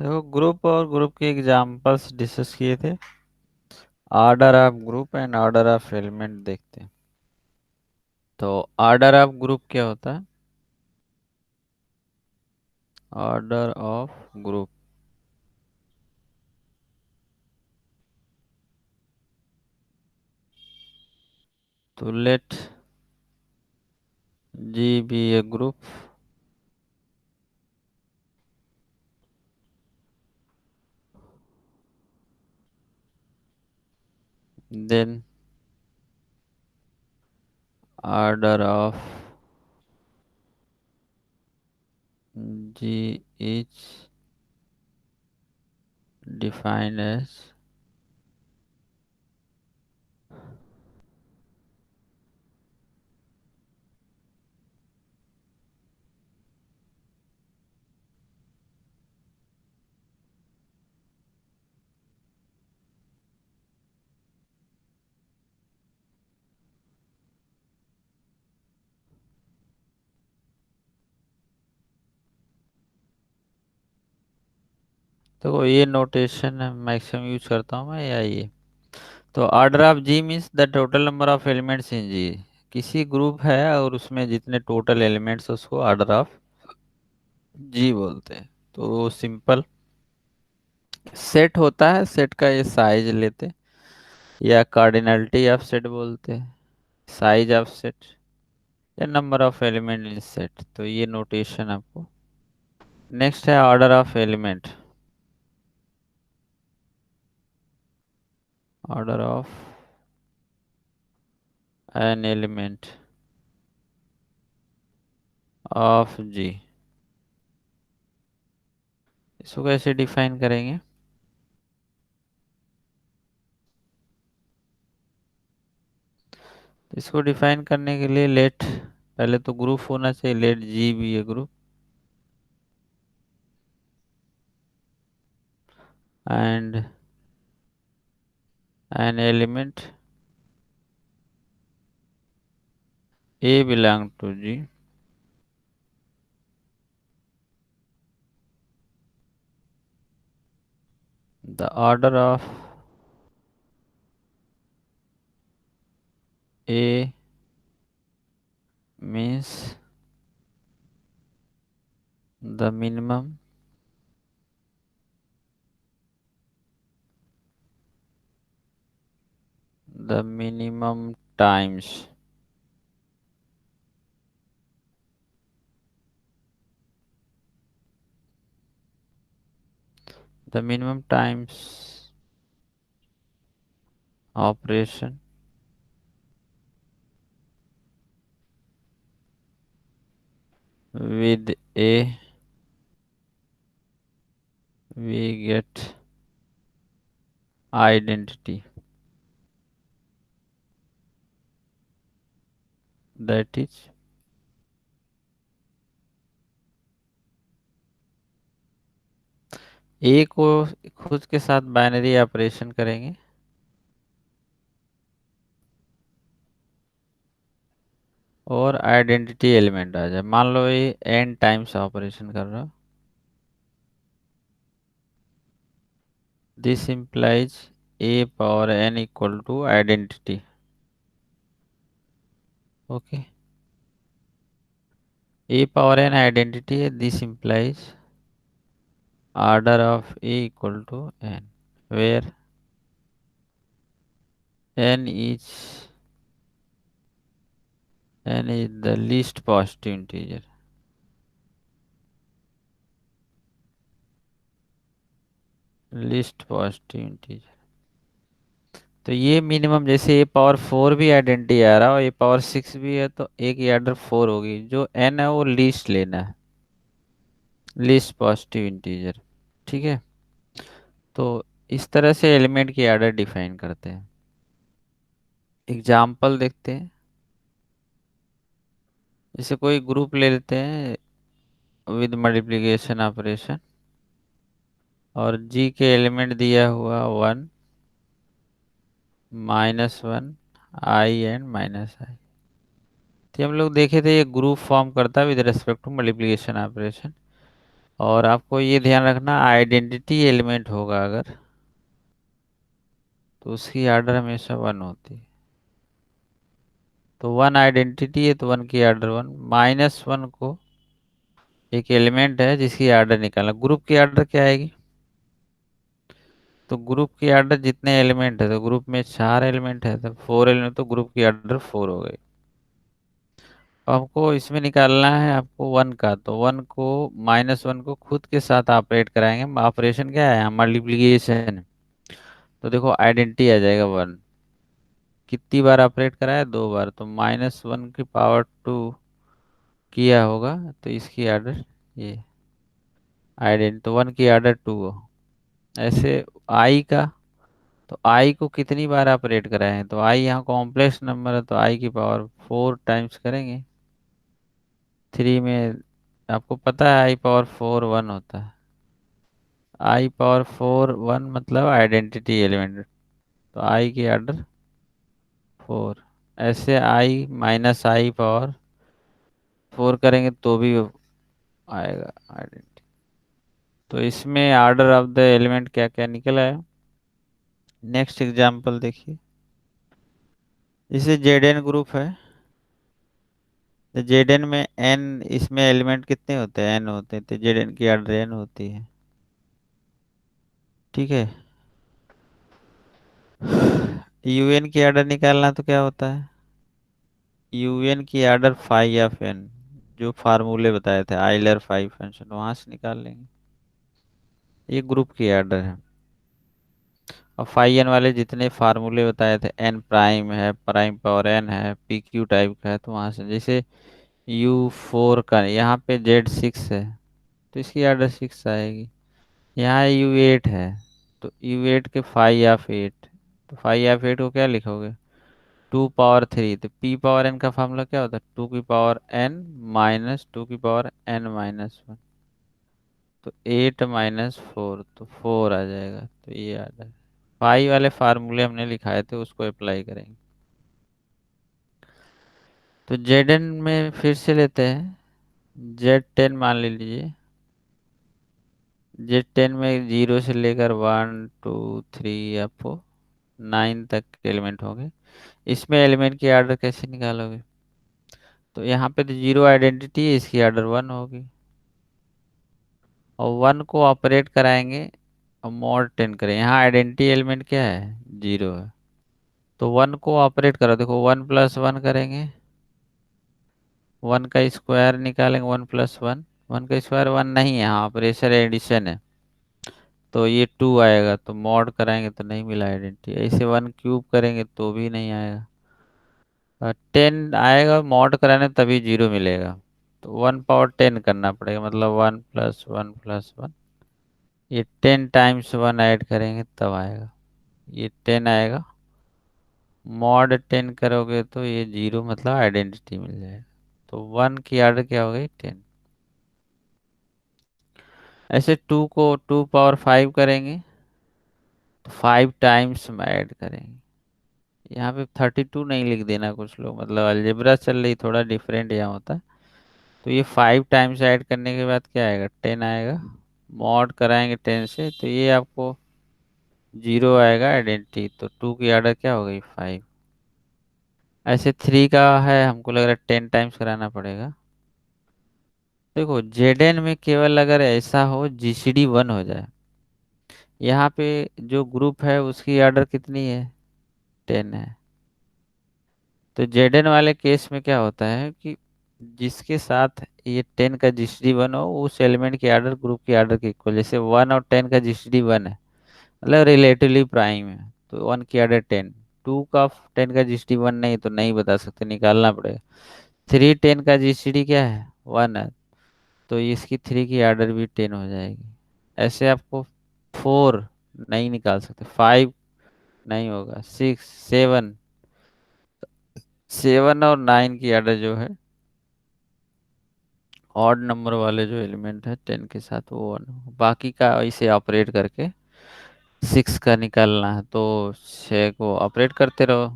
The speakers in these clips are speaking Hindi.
देखो, ग्रुप और ग्रुप के एग्जांपल्स डिस्कस किए थे। Order of group and order of element देखते हैं। तो ऑर्डर ऑफ ग्रुप क्या होता है? ऑर्डर ऑफ ग्रुप, तो let ji be a group, then order of G is defined as तो ये नोटेशन मैक्सिमम यूज करता हूँ मैं, या ये। तो order of G means the total number of elements in G. किसी ग्रुप है और उसमें जितने टोटल एलिमेंट्स उसको ऑर्डर ऑफ जी बोलते हैं। तो सिंपल सेट होता है, सेट का ये साइज लेते, या कार्डिनलिटी ऑफ सेट बोलते हैं, साइज ऑफ सेट, या number of element in set. तो ये नोटेशन आपको। नेक्स्ट है order of element. Order of an element of G, इसको कैसे डिफाइन करेंगे? इसको डिफाइन करने के लिए लेट, पहले तो ग्रुप होना चाहिए, let ji be a group and an element a belong to G. The order of a means the minimum the minimum times the minimum times operation with a we get identity, that is ए को खुद के साथ बाइनरी ऑपरेशन करेंगे और आइडेंटिटी एलिमेंट आ जाए। मान लो ये एन टाइम्स ऑपरेशन कर रहा, this implies a power n equal to identity। Okay, a power n identity है, this implies order of a equal to n, where n is the least positive integer। least positive integer। तो ये मिनिमम, जैसे ए पावर 4 भी आइडेंटिटी आ रहा है और ए पावर 6 भी है, तो एक की ऑर्डर 4 होगी। जो एन है वो लीस्ट लेना है, लीस्ट पॉजिटिव इंटीजर। ठीक है, तो इस तरह से एलिमेंट की ऑर्डर डिफाइन करते हैं। एग्जाम्पल देखते हैं। जैसे कोई ग्रुप ले लेते हैं विद मल्टीप्लिकेशन ऑपरेशन, और जी के एलिमेंट दिया हुआ 1, -1, आई एंड -i। तो हम लोग देखे थे ये ग्रुप फॉर्म करता है with respect to multiplication operation. और आपको ये ध्यान रखना, आइडेंटिटी एलिमेंट होगा अगर, तो उसकी आर्डर हमेशा वन होती है। तो वन आइडेंटिटी है तो वन की आर्डर वन। माइनस वन को एक एलिमेंट है जिसकी आर्डर निकालना। ग्रुप की आर्डर क्या आएगी? तो ग्रुप की आर्डर जितने एलिमेंट है, तो ग्रुप में चार एलिमेंट है तो फोर एलिमेंट, तो ग्रुप की आर्डर फोर हो गई। हमको इसमें निकालना है आपको वन का, तो वन को, माइनस वन को खुद के साथ ऑपरेट कराएंगे। ऑपरेशन क्या है? मल्टीप्लिकेशन। तो देखो आइडेंटिटी आ जाएगा वन। कितनी बार ऑपरेट कराया? दो बार, तो माइनस वन की पावर टू किया होगा, तो इसकी आर्डर ये आइडेंट, तो वन की आर्डर टू हो। ऐसे आई का, तो आई को कितनी बार ऑपरेट कराए हैं? तो आई यहाँ कॉम्प्लेक्स नंबर है, तो आई की पावर फोर टाइम्स करेंगे थ्री में। आपको पता है आई पावर फोर वन होता है। आई पावर फोर वन मतलब आइडेंटिटी एलिमेंट, तो आई की आर्डर फोर। ऐसे आई माइनस आई पावर फोर करेंगे तो भी आएगा आइडेंटिटी। तो इसमें आर्डर ऑफ द एलिमेंट क्या क्या निकला है? नेक्स्ट एग्जांपल देखिए। जैसे जेड ग्रुप है, तो जेड में एन, इसमें एलिमेंट कितने होते हैं? एन होते हैं, तो जेड की आर्डर एन होती है। ठीक है। यूएन की आर्डर निकालना तो क्या होता है? यूएन की आर्डर फाई ऑफ एन, जो फार्मूले बताए थे आइलर फाई फंक्शन, वहां से निकाल लेंगे। ये ग्रुप की आर्डर है। और फाई एन वाले जितने फार्मूले बताए थे, एन प्राइम है, प्राइम पावर एन है, पी क्यू टाइप का है, तो वहां से जैसे यू फोर का, यहाँ पे जेड सिक्स है तो इसकी आर्डर सिक्स आएगी। यहाँ यू एट है, तो यू एट के फाई ऑफ एट, तो फाई ऑफ एट को क्या लिखोगे? Two power three. तो पी पावर एन का फॉर्मूला क्या होता है? टू की पावर एन माइनस टू की पावर एन माइनस वन। तो एट माइनस फोर, तो फोर आ जाएगा। तो ये आ जाएगा। पाई वाले फार्मूले हमने लिखाए थे उसको अप्लाई करेंगे। तो जेड एन में फिर से लेते हैं। जेड टेन मान लीजिए। जेड टेन में जीरो से लेकर वन टू थ्री आपको नाइन तक के एलिमेंट होंगे। इसमें एलिमेंट की आर्डर कैसे निकालोगे? तो यहाँ पे तो जीरो आइडेंटिटी है, इसकी आर्डर वन होगी। और वन को ऑपरेट कराएंगे और मॉड टेन करें। यहाँ आइडेंटिटी एलिमेंट क्या है? जीरो है। तो वन को ऑपरेट करो, देखो वन प्लस वन करेंगे, वन का स्क्वायर निकालेंगे, वन प्लस वन। वन का स्क्वायर वन नहीं है, यहाँ ऑपरेशन एडिशन है, तो ये टू आएगा। तो मॉड कराएंगे तो नहीं मिला आइडेंटिटी। ऐसे वन क्यूब करेंगे तो भी नहीं आएगा। टेन आएगा मॉड कराने तभी जीरो मिलेगा। तो वन पावर टेन करना पड़ेगा, मतलब one plus one plus one. ये टेन टाइम्स वन ऐड करेंगे तब आएगा, ये टेन आएगा। मॉड टेन करोगे तो ये जीरो, मतलब आइडेंटिटी मिल जाएगा। तो वन की आर्डर क्या हो गई? टेन। ऐसे टू को टू पावर फाइव करेंगे तो फाइव टाइम्स में ऐड करेंगे। यहाँ पे थर्टी टू नहीं लिख देना, कुछ लोग मतलब अलजेब्रा चल रही, थोड़ा डिफरेंट यहाँ होता है। तो ये फाइव टाइम्स ऐड करने के बाद क्या आएगा? टेन आएगा। मॉड कराएंगे टेन से तो ये आपको जीरो आएगा आइडेंटिटी। तो टू की आर्डर क्या हो गई? फाइव। ऐसे थ्री का है, हमको लग रहा है टेन टाइम्स कराना पड़ेगा। देखो जेडन में केवल अगर ऐसा हो जीसीडी वन हो जाए, यहाँ पे जो ग्रुप है उसकी आर्डर कितनी है? टेन है। तो जेडन वाले केस में क्या होता है कि जिसके साथ ये टेन का जीसीडी वन हो, उस एलिमेंट की आर्डर ग्रुप की आर्डर के इक्वल। जैसे वन और टेन का जीसीडी वन है, मतलब रिलेटिवली प्राइम है, तो वन की आर्डर टेन। टू का टेन का जीसीडी वन नहीं, तो नहीं बता सकते, निकालना पड़ेगा। थ्री टेन का जीसीडी क्या है? वन है, तो इसकी थ्री की आर्डर भी टेन हो जाएगी। ऐसे आपको फोर नहीं निकाल सकते, फाइव नहीं होगा, सिक्स सेवन, सेवन और नाइन की आर्डर जो है, ऑड नंबर वाले जो एलिमेंट है टेन के साथ, वो वन हो। बाकी का इसे ऑपरेट करके सिक्स का निकालना है, तो छः को ऑपरेट करते रहो।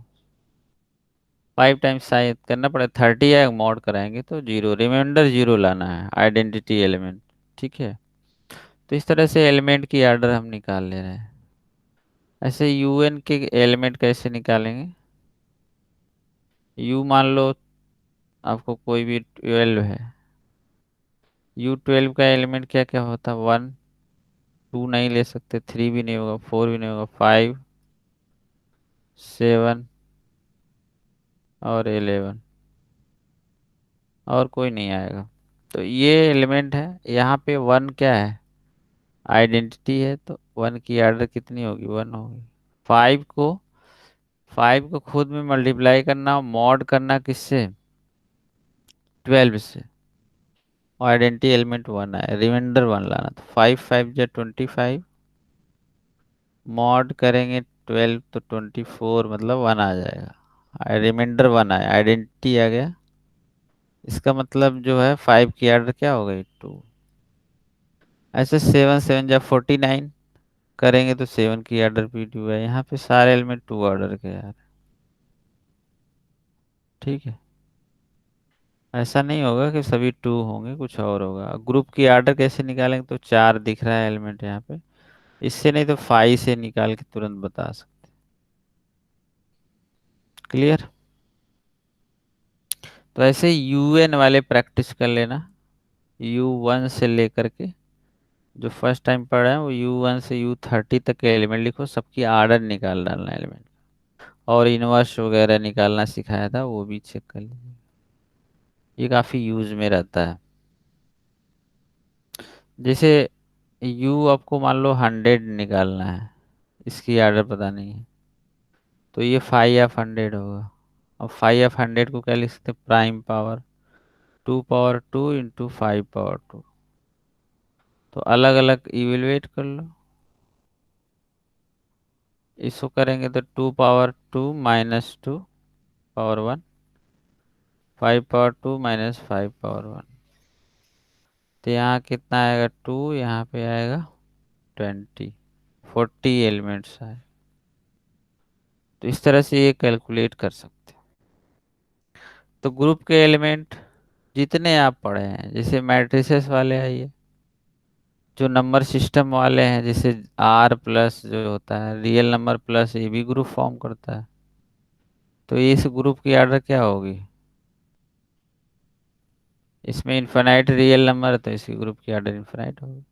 फाइव टाइम्स शायद करना पड़े, थर्टी है मॉड कराएंगे तो जीरो, रिमाइंडर जीरो लाना है आइडेंटिटी एलिमेंट। ठीक है। तो इस तरह से एलिमेंट की ऑर्डर हम निकाल ले रहे हैं। ऐसे यूएन के एलिमेंट कैसे निकालेंगे? यू मान लो आपको कोई भी 12 है। U12 का एलिमेंट क्या क्या होता है? 1, 2 नहीं ले सकते, 3 भी नहीं होगा, 4 भी नहीं होगा, 5, 7 और 11, और कोई नहीं आएगा। तो ये एलिमेंट है। यहाँ पे 1 क्या है? आइडेंटिटी है, तो 1 की ऑर्डर कितनी होगी? 1 होगी। 5 को 5 को खुद में मल्टीप्लाई करना, मॉड करना किससे? 12 से। और आइडेंटिटी एलिमेंट 1 है, रिमाइंडर 1 लाना। तो 5 5 जा 25, मॉड करेंगे 12 तो 24, मतलब 1 आ जाएगा। रिमाइंडर 1 आया, आइडेंटिटी आ गया। इसका मतलब जो है 5 की ऑर्डर क्या हो गई? 2। ऐसे 7 7 जा 49 करेंगे तो 7 की ऑर्डर भी 2 है। यहाँ पे सारे एलिमेंट 2 ऑर्डर के यार। ठीक है। ऐसा नहीं होगा कि सभी 2 होंगे, कुछ और होगा। ग्रुप की ऑर्डर कैसे निकालेंगे? तो 4 दिख रहा है एलिमेंट यहाँ पे, इससे नहीं तो 5 से निकाल के तुरंत बता सकते। क्लियर? तो ऐसे यूएन वाले प्रैक्टिस कर लेना। U1 से लेकर के, जो फर्स्ट टाइम पढ़ा है वो U1 से U30 तक के एलिमेंट लिखो, सबकी आर्डर निकाल डालना एलिमेंट। और इनवर्स वगैरह निकालना सिखाया था, वो भी चेक कर लीजिए, ये काफ़ी यूज में रहता है। जैसे U आपको मान लो 100 निकालना है, इसकी आर्डर पता नहीं है, तो ये 5 ऑफ 100 होगा। और 5 ऑफ 100 को क्या लिख सकते हैं? Prime power 2 power 2 into 5 power 2। तो अलग अलग इवेलुएट कर लो। इसको करेंगे तो 2 power 2 minus 2 power 1, 5 power 2 minus 5 power 1। तो यहाँ कितना आएगा? 2, यहाँ पे आएगा 20, 40 एलिमेंट्स आए। तो इस तरह से ये कैलकुलेट कर सकते हैं। तो ग्रुप के एलिमेंट जितने आप पढ़े हैं, जैसे मैट्रिसेस वाले हैं ये, जो नंबर सिस्टम वाले हैं, जैसे R प्लस जो होता है रियल नंबर प्लस, ये भी ग्रुप फॉर्म करता है। तो इस ग्रुप की ऑर्डर क्या होगी? इसमें इन्फिनाइट रियल नंबर है, तो इसी ग्रुप की ऑर्डर इन्फिनाइट होगी।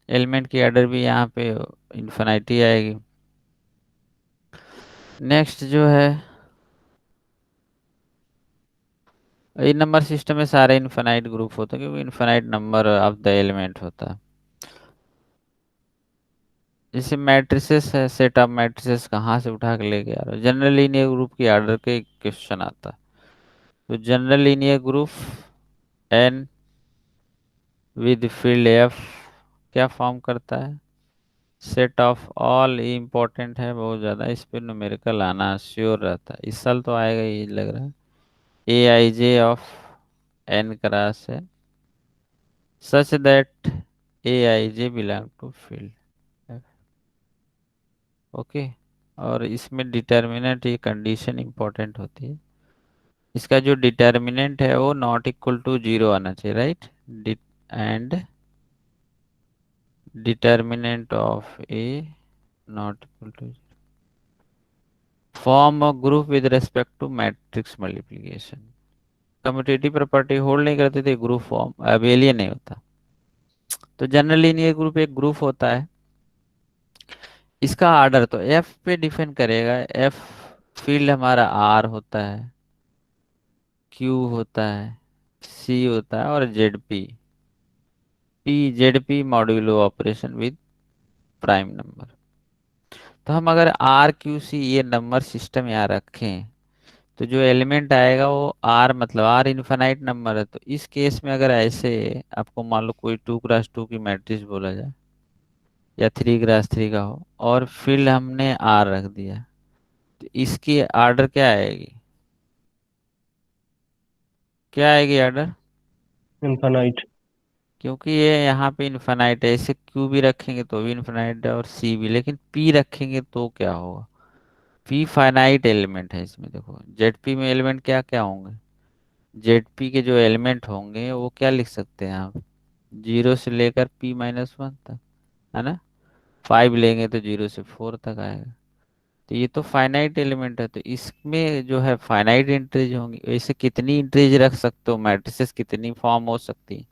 एलिमेंट की ऑर्डर भी यहाँ पे इन्फिनाइट ही आएगी। नेक्स्ट जो है, ये नंबर सिस्टम में सारे इन्फिनाइट ग्रुप होते हैं, क्योंकि infinite number of the element होता है। जैसे मैट्रिसेस है, सेट ऑफ मैट्रिसेस कहाँ से उठा के लेके आ रहे हो? जनरल लीनियर ग्रुप की ऑर्डर के क्वेश्चन आता है। तो general linear group N with field F क्या फॉर्म करता है? Set of all. ये इंपॉर्टेंट है बहुत ज़्यादा, इस पे न्यूमेरिकल आना श्योर रहता है, इस साल तो आएगा ये लग रहा है। A i j of n cross है such that a i j belong to field. Okay. और इसमें डिटर्मिनेंट, ये कंडीशन इंपॉर्टेंट होती है। इसका जो डिटर्मिनेंट है वो नॉट इक्वल टू 0 आना चाहिए, right? And determinant of a not equal to form a group with respect to matrix multiplication. Commutative property hold नहीं करते थे, ग्रुप फॉर्म अबेलियन नहीं होता। तो जनरल लीनियर ग्रुप एक ग्रुप होता है। इसका आर्डर तो एफ पे डिपेंड करेगा। एफ फील्ड हमारा आर होता है, क्यू होता है, सी होता है, और Z P. P Z P modulo operation with prime number. तो हम अगर आर क्यू सी ये नंबर सिस्टम यहाँ रखें, तो जो एलिमेंट आएगा वो आर, मतलब आर इनफाइनाइट नंबर है। तो इस केस में अगर ऐसे आपको मान लो कोई 2x2 की मैट्रिक्स बोला जाए, या 3x3 का हो, और फील्ड हमने आर रख दिया, तो इसकी आर्डर क्या आएगी? क्या आएगी आर्डर? इनफाइनाइट। क्योंकि ये यहाँ पे इनफाइनाइट है, इसे क्यू भी रखेंगे तो भी इनफाइनाइट है, और सी भी। लेकिन पी रखेंगे तो क्या होगा? पी फाइनाइट एलिमेंट है इसमें। देखो जेड पी में एलिमेंट क्या क्या होंगे? जेड पी के जो एलिमेंट होंगे वो क्या लिख सकते हैं आप? जीरो से लेकर p-1 तक, है ना। 5 लेंगे तो 0 से 4 तक आएगा। तो ये तो फाइनाइट एलिमेंट है, तो इसमें जो है फाइनाइट एंट्रीज होंगी। ऐसे कितनी एंट्रीज रख सकते हो, मैट्रिसेस कितनी फॉर्म हो सकती है,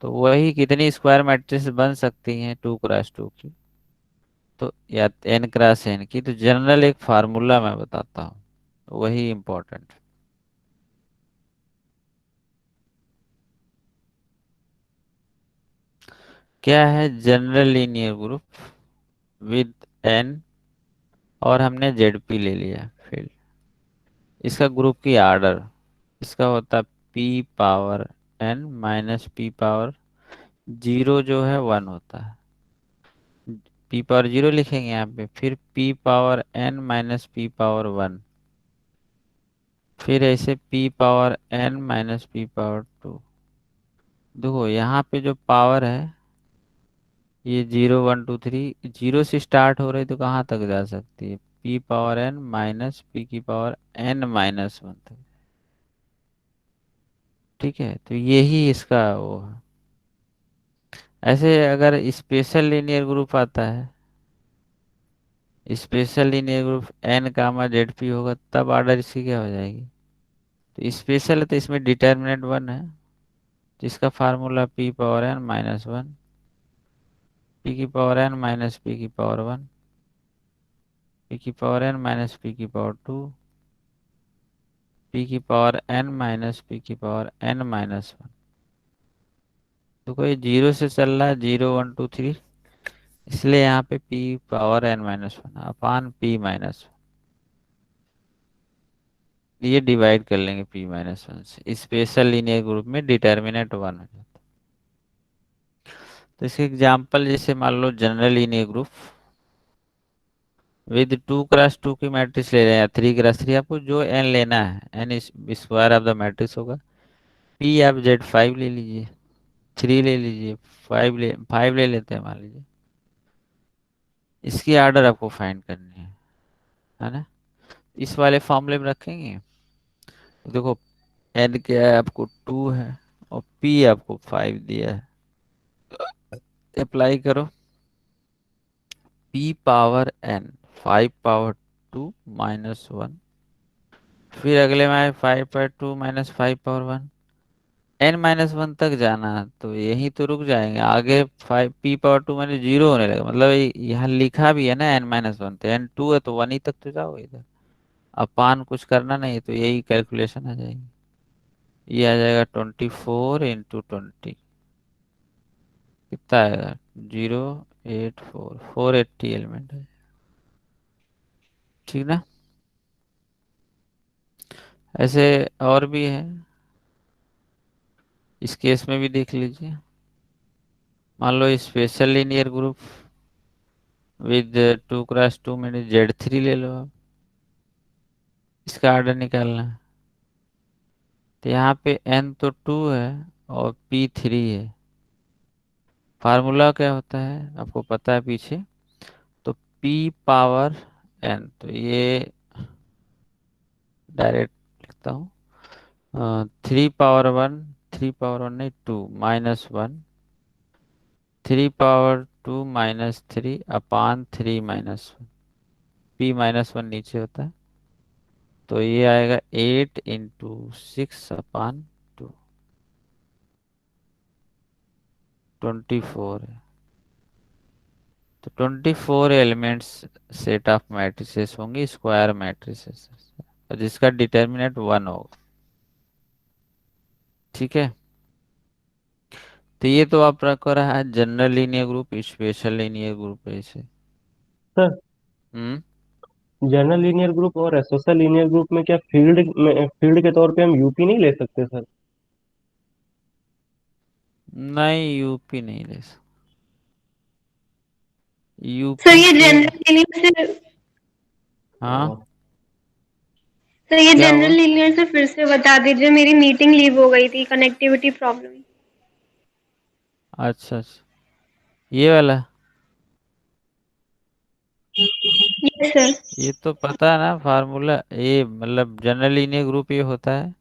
तो वही कितनी स्क्वायर मैट्रिक्स बन सकती हैं 2x2 की, तो या n x n की। तो जनरल एक फार्मूला मैं बताता हूँ, वही इम्पोर्टेंट। क्या है general linear group with n, और हमने जेड ले लिया फील्ड। इसका ग्रुप की आर्डर, इसका होता है p⁻n - p⁻0 जो है 1 होता है। p⁻0 लिखेंगे यहाँ पे, फिर p⁻n - p⁻1, फिर ऐसे p⁻n - p⁻2। देखो यहाँ पे जो पावर है, ये 0 1 2 3 जीरो से स्टार्ट हो रही तो कहाँ तक जा सकती है, p⁻n - p⁻n - 1 तक। ठीक है, तो यही इसका वो है। ऐसे अगर स्पेशल लीनियर ग्रुप आता है, special linear group n, Z P होगा, तब ऑर्डर इसकी क्या हो जाएगी। तो स्पेशल है तो इसमें डिटर्मिनेंट 1 है, जिसका formula p⁻n - 1, p⁻n - p⁻1, p⁻n - p⁻2, p⁻n - p⁻n-1। तो कोई जीरो से चल रहा है, 0 1 2 3, इसलिए यहाँ पे p⁻n - 1 अपान p-1, ये डिवाइड कर लेंगे p-1 से। स्पेशल लीनियर ग्रुप में डिटर्मिनेंट 1 हो जाता है। तो इसके एग्जांपल, जैसे मान लो general linear group with 2x2 की मैट्रिक्स ले रहे हैं, या 3x3, आपको जो n लेना है, n square of the matrix होगा। p आप Z5 ले लीजिए, 3 ले लीजिए, 5 ले लेते हैं मान लीजिए। इसकी आर्डर आपको फाइंड करनी है ना। इस वाले फॉर्मूले में रखेंगे, तो देखो n क्या है आपको 2 है, और p आपको 5 दिया है। अप्लाई करो, p⁻n 5⁻2 - 1, फिर अगले में आए 5/2 - 5⁻1। n-1 तक जाना है, तो यहीं तो रुक जाएंगे, आगे 5p⁻2 मैंने जीरो होने लगा, मतलब यहाँ लिखा भी है ना n-1, तो n2 है तो 1 ही तक तो जाओ इधर। अपान कुछ करना नहीं है, तो यही कैलकुलेशन आ जाएगी। ये आ जाएगा 24 × 20, कितना आएगा, 0 8 4 480 एलिमेंट है। ठीक ना। ऐसे और भी है, इस केस में भी देख लीजिए। मान लो special linear group with 2x2 में Z3 ले लो आप, इसका ऑर्डर निकालना है। तो यहाँ पे n तो 2 है और p 3 है। फार्मूला क्या होता है आपको पता है पीछे, तो p⁻n, तो ये डायरेक्ट लिखता हूँ, 3⁻1, 3⁻1 नहीं, 2 - 1, 3⁻2 - 3 अपान 3 - 1, p-1 नीचे होता है, तो ये आएगा 8 × 6 अपान 2, 24 है। तो 24 एलिमेंट्स सेट ऑफ मैट्रिसेस होंगी, स्क्वायर मैट्रिसेस, और जिसका डिटर्मिनेंट 1 होगा। ठीक है, तो ये तो आप रखो रहा है general linear group, special linear group ऐसे। सर, हम्म। जनरल लीनियर ग्रुप और एसोसियल लीनियर ग्रुप में क्या फील्ड के तौर पे हम यूपी नहीं ले सकते सर? नहीं, यूपी नहीं ले सकते, सर यूपी ये के। जनरल लीनियर से हाँ, सर ये क्या जनरल हुआ। लीनियर से फिर से बता दीजिए, मेरी मीटिंग लीव हो गई थी, कनेक्टिविटी प्रॉब्लम। अच्छा अच्छा, ये वाला। Yes sir. ये तो पता है ना फार्मूला, ये मतलब जनरल लीनियर ग्रुप ये होता है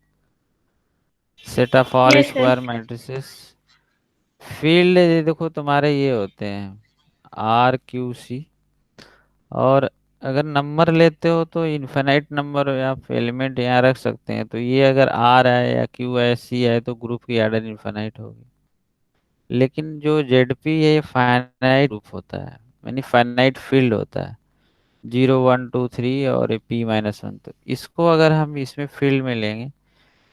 set of all yes sir. Square matrices. Field देखो तुम्हारे ये होते हैं RQC। और अगर नंबर लेते हो तो इनफिनाइट नंबर आप एलिमेंट यहाँ रख सकते हैं, तो ये अगर R है या Q है C है तो ग्रुप की आर्डर इनफिनाइट होगी। लेकिन जो ZP है ये फाइनाइट ग्रुप होता है, यानी फाइनाइट फील्ड होता है, 0 1 2 3 और P-1। तो इसको अगर हम इसमें फील्ड में लेंगे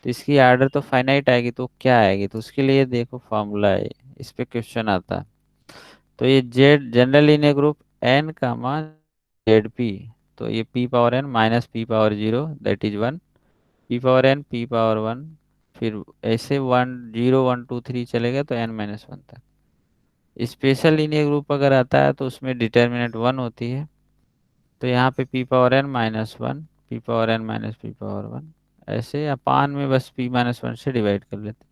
तो इसकी आर्डर तो फाइनाइट आएगी, तो क्या आएगी, तो उसके लिए देखो फॉर्मूला है, इस पे क्वेश्चन आता है। तो ये Z general linear group N कामा ZP, तो ये P⁻n minus P⁻0 that is 1, P⁻n P⁻1, फिर ऐसे 1 0 1 2 3 चलेगा तो N-1 तक। स्पेशल लीनियर ग्रुप अगर आता है तो उसमें डिटर्मिनेंट 1 होती है, तो यहाँ पे P⁻n-1, P⁻n-P⁻1, ऐसे अपान में बस P-1 से डिवाइड कर लेते हैं।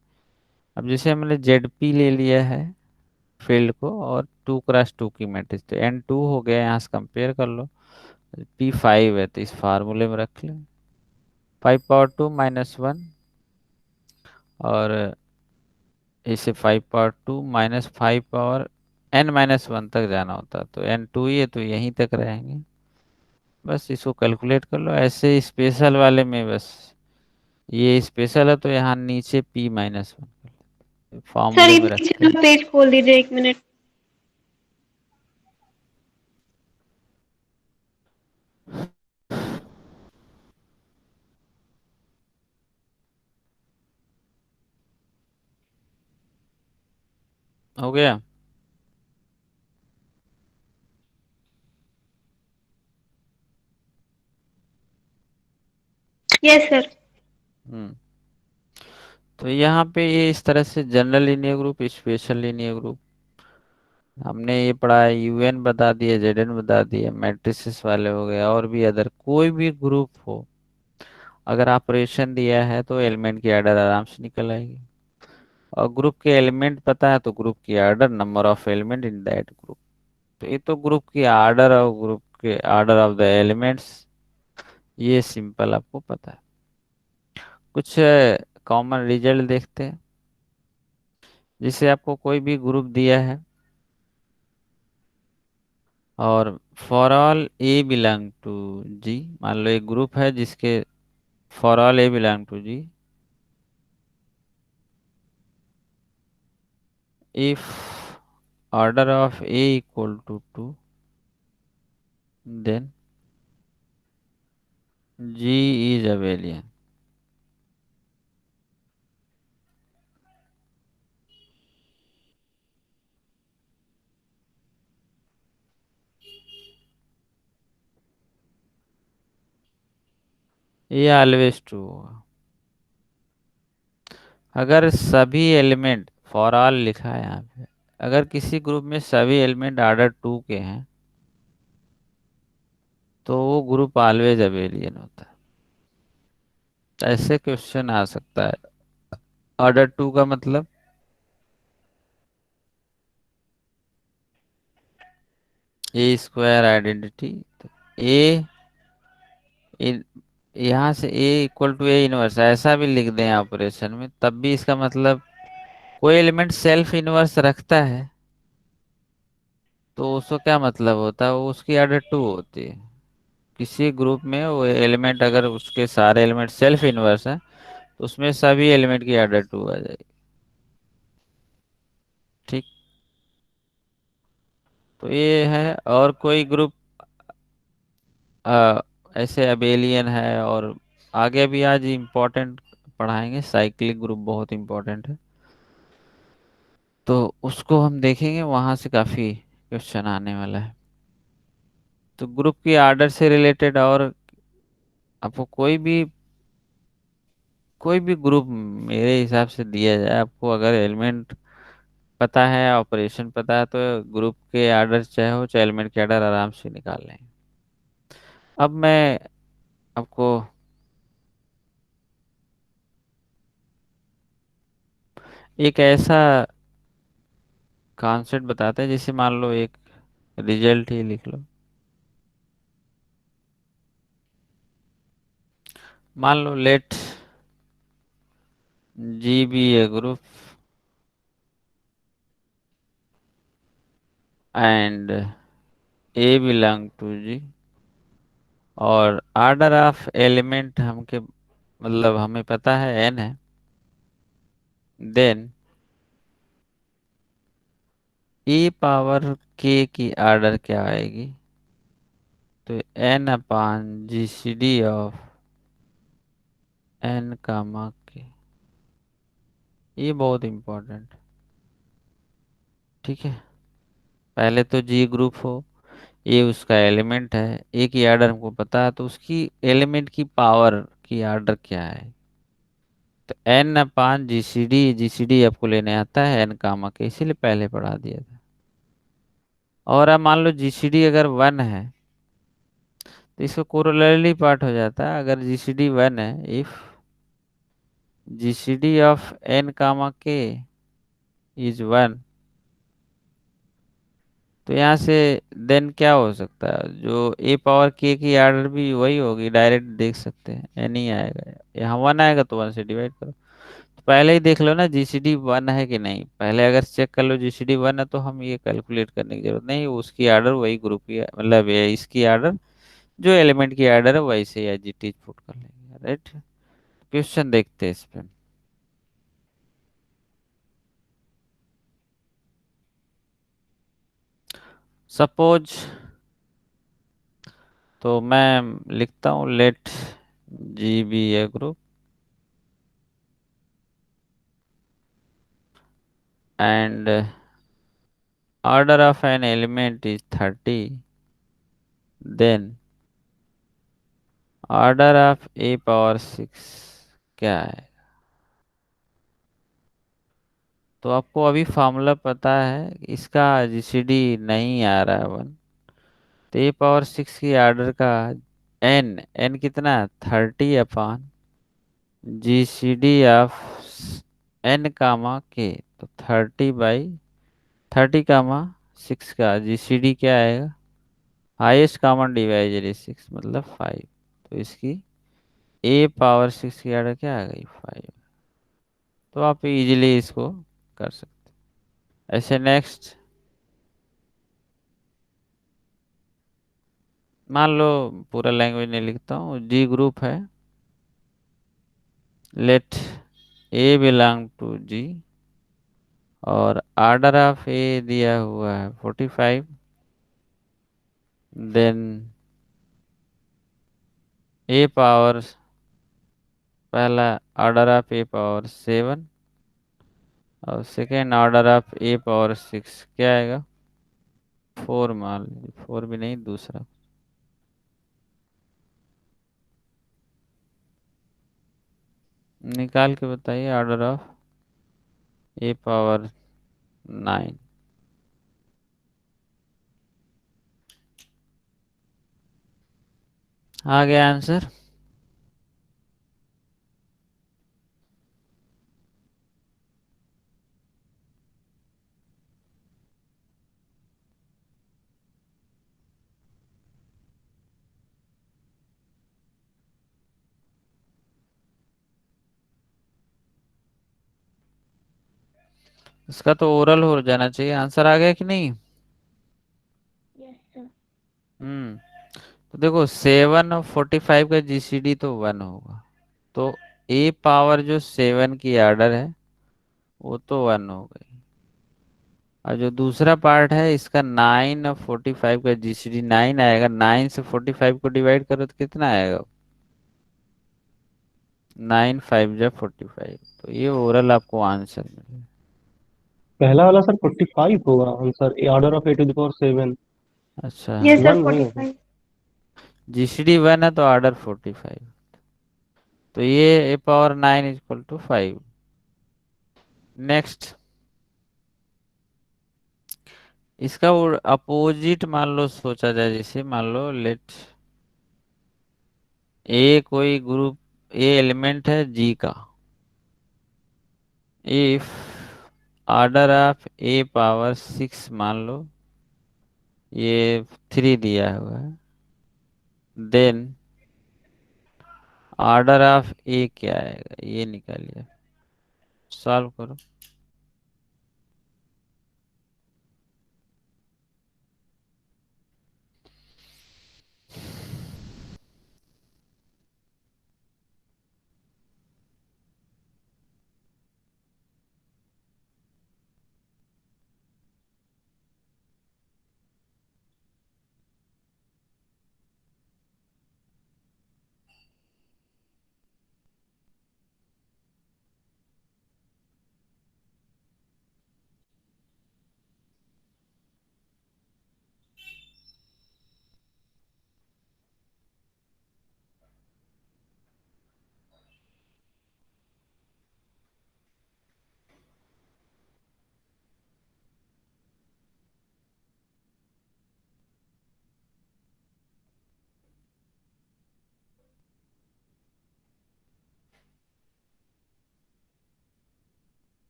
अब जैसे हमने ZP ले लिया है फील्ड को, और 2x2 की मैट्रिक्स, तो N2 हो गया, यहाँ से कंपेयर कर लो। P5 है तो इस फार्मूले में रख लें, 5⁻2 - 1, और इसे 5⁻2 - 5⁻n-1 तक जाना होता है, तो N2 ही है तो यहीं तक रहेंगे। बस इसको कैलकुलेट कर लो। ऐसे स्पेशल वाले में बस ये स्पेशल है तो यहाँ नीचे P-1 सर फॉर्मूले ये में पीछे रखते का हैं। पेज खोल दीजिए 1 मिनट। हो गया। Yes sir. हम्म। तो यहाँ पे ये इस तरह से general linear group, special linear group हमने ये पढ़ा है, UN बता दिया, ZN बता दिया, मैट्रिसेस वाले हो गए, और भी अदर कोई भी ग्रुप हो, अगर ऑपरेशन दिया है तो एलिमेंट की आर्डर आराम से निकल आएगी। और ग्रुप के एलिमेंट पता है तो ग्रुप की order, number of element in that group. तो ये तो ग्रुप की आर्डर और ग्रुप के आर्डर ऑफ द एलिमेंट्स, ये सिंपल आपको पता है। कुछ कॉमन रिजल्ट देखते हैं। जैसे आपको कोई भी ग्रुप दिया है और for all a belong to G, मान लो एक ग्रुप है जिसके for all a belong to G, if order of a equal to 2, then G is abelian. ये ऑलवेज ट्रू होगा। अगर सभी एलिमेंट, फॉर ऑल लिखा है यहाँ पे, अगर किसी ग्रुप में सभी एलिमेंट ऑर्डर 2 के हैं तो वो ग्रुप ऑलवेज अबेलियन होता है। ऐसे क्वेश्चन आ सकता है। ऑर्डर 2 का मतलब ए स्क्वायर आइडेंटिटी, तो ए यहाँ से ए इक्वल टू ए इनवर्स ऐसा भी लिख दें ऑपरेशन में, तब भी इसका मतलब कोई एलिमेंट सेल्फ इनवर्स रखता है तो उसको क्या मतलब होता है, वो उसकी आर्डर 2 होती है। किसी ग्रुप में वो एलिमेंट अगर उसके सारे एलिमेंट सेल्फ इनवर्स है तो उसमें सभी एलिमेंट की आर्डर 2 आ जाएगी। ठीक। तो ये है। और कोई ग्रुप ऐसे अबेलियन है, और आगे भी आज इम्पोर्टेंट पढ़ाएंगे, साइक्लिक ग्रुप बहुत इम्पोर्टेंट है, तो उसको हम देखेंगे, वहां से काफी क्वेश्चन आने वाला है। तो ग्रुप की आर्डर से रिलेटेड, और आपको कोई भी ग्रुप मेरे हिसाब से दिया जाए, आपको अगर एलिमेंट पता है, ऑपरेशन पता है, तो ग्रुप के आर्डर चाहे हो चाहे एलिमेंट के आर्डर आराम से निकाल लें। अब मैं आपको एक ऐसा कॉन्सेप्ट बताते हैं, जैसे मान लो एक रिजल्ट ही लिख लो। मान लो let ji be a group and a belong to G, और ऑर्डर ऑफ एलिमेंट हमके मतलब हमें पता है एन है, देन ए पावर के की ऑर्डर क्या आएगी, तो n upon G C D of n comma k. ये बहुत इंपॉर्टेंट, ठीक है। पहले तो जी ग्रुप हो, ये उसका एलिमेंट है, ए की ऑर्डर हमको पता है, तो उसकी एलिमेंट की पावर की ऑर्डर क्या है, तो n upon G C D आपको लेने आता है एन कामा के, इसीलिए पहले पढ़ा दिया था। और अब मान लो जी सी डी अगर वन है तो इसका कोरोलरी पार्ट हो जाता है, अगर जी सी डी वन है, if G C D of n comma k is one, तो यहाँ से देन क्या हो सकता है, जो ए पावर के की ऑर्डर भी वही होगी, डायरेक्ट देख सकते हैं एन ही आएगा, यहाँ वन आएगा तो वन से डिवाइड करो। तो पहले ही देख लो ना जीसीडी वन है कि नहीं, पहले अगर चेक कर लो जीसीडी वन है तो हम ये कैलकुलेट करने की जरूरत नहीं, उसकी ऑर्डर वही ग्रुप की मतलब ये इसकी ऑर्डर जो एलिमेंट की ऑर्डर है वैसे ही एज इट इज पुट कर लेंगे, राइट। क्वेश्चन देखते हैं इस पे। सपोज, तो मैं लिखता हूँ let ji be a group and order of an element is 30, then order of a power 6 क्या है, तो आपको अभी फॉर्मूला पता है, इसका जीसीडी नहीं आ रहा है वन, तो ए पावर 6 की ऑर्डर का एन एन कितना 30 अपान G C D of n comma के, तो 30/30 का जी सी डी क्या आएगा, हाईएस्ट कॉमन डिवाइजर इज 6 मतलब 5, तो इसकी ए पावर 6 की ऑर्डर क्या आ गई 5, तो आप इजीली इसको कर सकते हैं। ऐसे नेक्स्ट मान लो, पूरा लैंग्वेज नहीं लिखता हूँ, जी ग्रुप है, late A belong to G, और ऑर्डर ऑफ ए दिया हुआ है 45, देन ए पावर पहला ऑर्डर ऑफ ए पावर 7 और second order of A power 6 क्या आएगा 4, मान लीजिए 4 भी नहीं दूसरा, निकाल के बताइए ऑर्डर ऑफ ए पावर 9। आ गया आंसर। इसका तो ओरल हो जाना चाहिए, आंसर आ गया कि नहीं। Yes sir. तो देखो 7 और 45 का जीसीडी तो 1 होगा, तो ए पावर जो 7 की ऑर्डर है वो तो 1 हो गई, और जो दूसरा पार्ट है इसका 9 और 45 का जीसीडी 9 आएगा, 9 से 45 को डिवाइड करो तो कितना आएगा 9 5 जा 45, तो ये ओरल आपको आंसर मिलेगा। पहला वाला सर 45 होगा आंसर, ऑर्डर ऑफ A⁻7। अच्छा, यस सर वन नहीं होगा। 45। जीसीडी 1 है तो ऑर्डर 45, तो ये ए पावर 9 इक्वल टू 5। नेक्स्ट, इसका अपोजिट मान लो सोचा जाए, जैसे मान लो लेट ए कोई ग्रुप, ए एलिमेंट है जी का, if order of A power 6 मान लो ये 3 दिया हुआ है, देन ऑर्डर ऑफ ए क्या आएगा ये निकालिए, सॉल्व करो।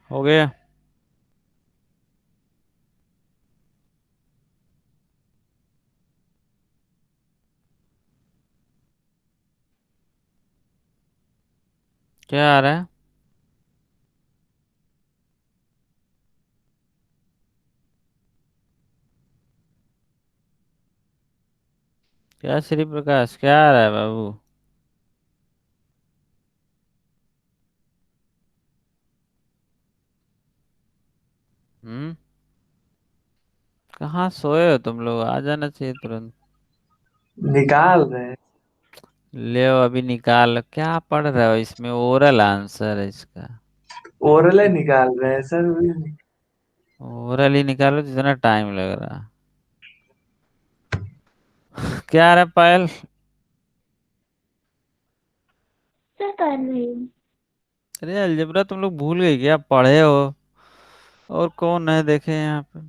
हो गया। क्या आ रहा है? क्या श्री प्रकाश, क्या आ रहा है बाबू? हम्म। कहाँ सोए हो तुम लोग? आ जाना चाहिए तुरंत। निकाल रहे हैं। ले अभी निकाल। क्या पढ़ रहे हो? इसमें ओरल आंसर है इसका। ओरल निकाल रहे हैं सर। ओरल ही निकालो, जितना टाइम लग रहा। क्या आ रहा है पायल? क्या कर रही हूँ? अरे अलजेब्रा तुम लोग भूल गए क्या? पढ़े हो? और कौन है देखे यहाँ पे?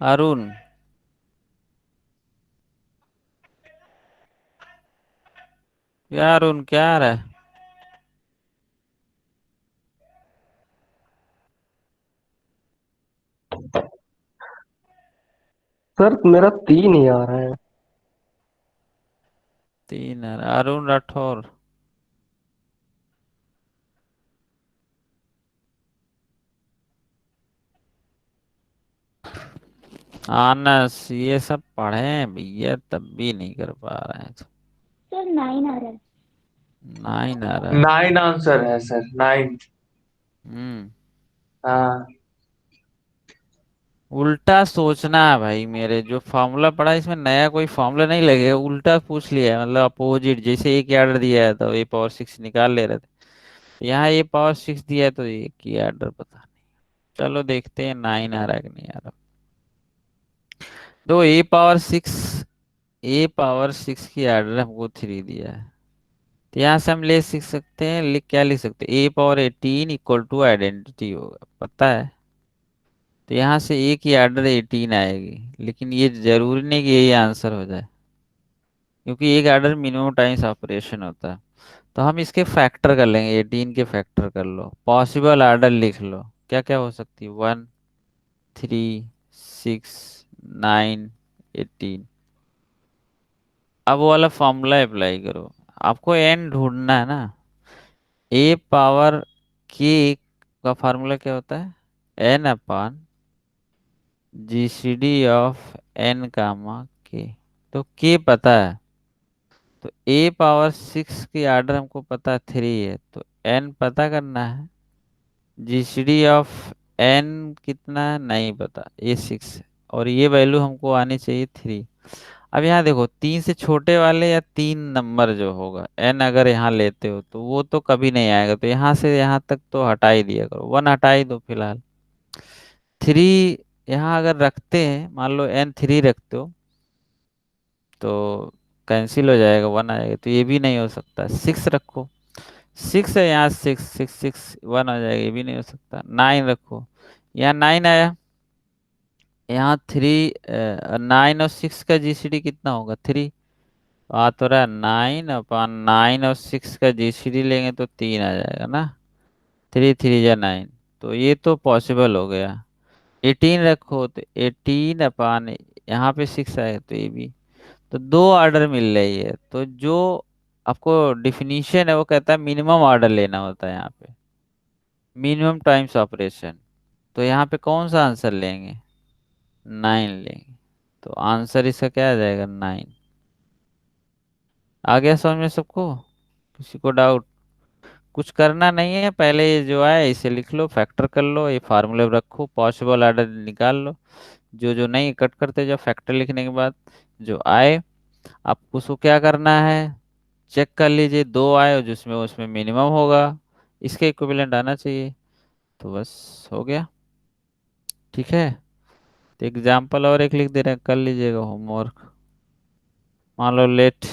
अरुण। क्या अरुण, क्या आ रहा है? सर मेरा 3 ही आ रहा है। 3 आ रहा है। अरुण राठौर। आनस, ये सब पढ़े हैं भैया, तब भी नहीं कर पा रहे हैं। सर 9 आ रहा है। 9 आ रहा है। 9 आंसर है सर, 9। हम्म। हाँ। उल्टा सोचना है भाई, मेरे जो फॉर्मूला पढ़ा है, इसमें नया कोई फॉर्मूला नहीं लगेगा। उल्टा पूछ लिया है, मतलब अपोजिट। जैसे एक ही आर्डर दिया है तो A⁻6 निकाल ले रहे थे, यहाँ A⁻6 दिया है तो एक ही आर्डर पता नहीं। चलो देखते हैं 9 आ रहा है कि नहीं आ रहा। तो A⁻6 की आर्डर हमको 3 दिया है, तो यहाँ से हम ले सीख सकते हैं। क्या लिख सकते हैं? A⁻18 इक्वल टू आइडेंटिटी होगा, पता है। तो यहाँ से एक ही आर्डर 18 आएगी, लेकिन ये जरूरी नहीं कि यही आंसर हो जाए, क्योंकि एक आर्डर मिनिमम टाइम्स ऑपरेशन होता है। तो हम इसके फैक्टर कर लेंगे, 18 के फैक्टर कर लो, पॉसिबल आर्डर लिख लो। क्या क्या हो सकती है? 1, 3, 6, 9, 18। अब वो वाला फॉर्मूला अप्लाई करो। आपको एन ढूंढना है ना। A⁻k का फार्मूला क्या होता है? N/GCD of n comma k। तो k पता है, तो A⁻6 की आर्डर हमको पता है 3 है, तो n पता करना है। GCD ऑफ n कितना है नहीं पता, A6 है, और ये वैल्यू हमको आनी चाहिए 3। अब यहाँ देखो, 3 से छोटे वाले या 3 नंबर जो होगा n, अगर यहाँ लेते हो तो वो तो कभी नहीं आएगा, तो यहाँ से यहाँ तक तो हटा ही दिया करो। 1 हटा ही दो फिलहाल। 3 यहाँ अगर रखते हैं, मान लो n 3 रखते हो, तो कैंसिल हो जाएगा, 1 आ जाएगा, तो ये भी नहीं हो सकता। 6 रखो, 6 है यहाँ, 6 हो जाएगा, ये भी नहीं हो सकता। 9 रखो, यहाँ 9 आया। यहाँ 3, 9 और 6 का GCD कितना होगा? 3। आ तो रहा 9/9 और 6 का GCD लेंगे तो 3 आ जाएगा ना। 3 3 जा 9, तो ये तो पॉसिबल हो गया। 18 रखो तो 18/, यहाँ पे 6 आएगा, तो ये भी। तो 2 ऑर्डर मिल रही है, तो जो आपको डिफिनीशन है वो कहता है मिनिमम ऑर्डर लेना होता है यहाँ पे, मिनिमम टाइम्स ऑपरेशन। तो यहाँ पे कौन सा आंसर लेंगे? 9 लेंगे, तो आंसर इसका क्या आ जाएगा? 9। आ गया समझ में सबको? किसी को डाउट? कुछ करना नहीं है, पहले ये जो आए इसे लिख लो, फैक्टर कर लो, ये फार्मूले में रखो, पॉसिबल ऑर्डर निकाल लो। जो जो नहीं कट करते जाओ फैक्टर लिखने के बाद। जो आए आपको उसको क्या करना है? चेक कर लीजिए, 2 आए जिसमें उसमें मिनिमम होगा, इसके इक्विवेलेंट आना चाहिए, तो बस हो गया। ठीक है, तो एग्जाम्पल और एक लिख दे रहे हैं, कर लीजिएगा होमवर्क। मान लो let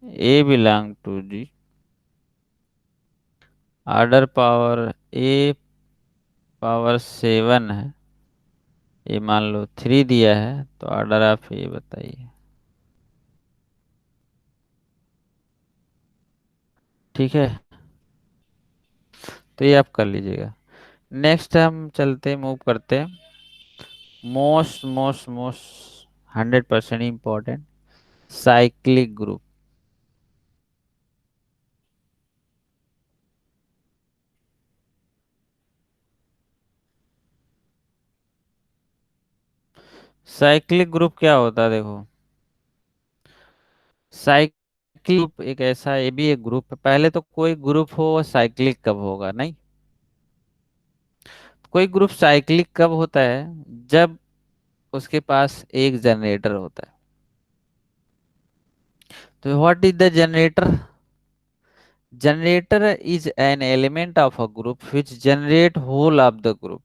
A∈ order power A⁻7 है, ये मान लो 3 दिया है, तो ऑर्डर आप ये बताइए। ठीक है, तो ये आप कर लीजिएगा। नेक्स्ट हम चलते मूव करते हैं, most most most 100% important, cyclic group. Cyclic group क्या होता है, देखो साइक्लिक ग्रुप एक ऐसा, ये भी एक ग्रुप है। पहले तो कोई ग्रुप हो वो साइक्लिक कब होगा, नहीं। कोई ग्रुप साइक्लिक कब होता है, जब उसके पास एक जनरेटर होता है। तो what is the generator? Generator is an element of a group which generate whole of the group.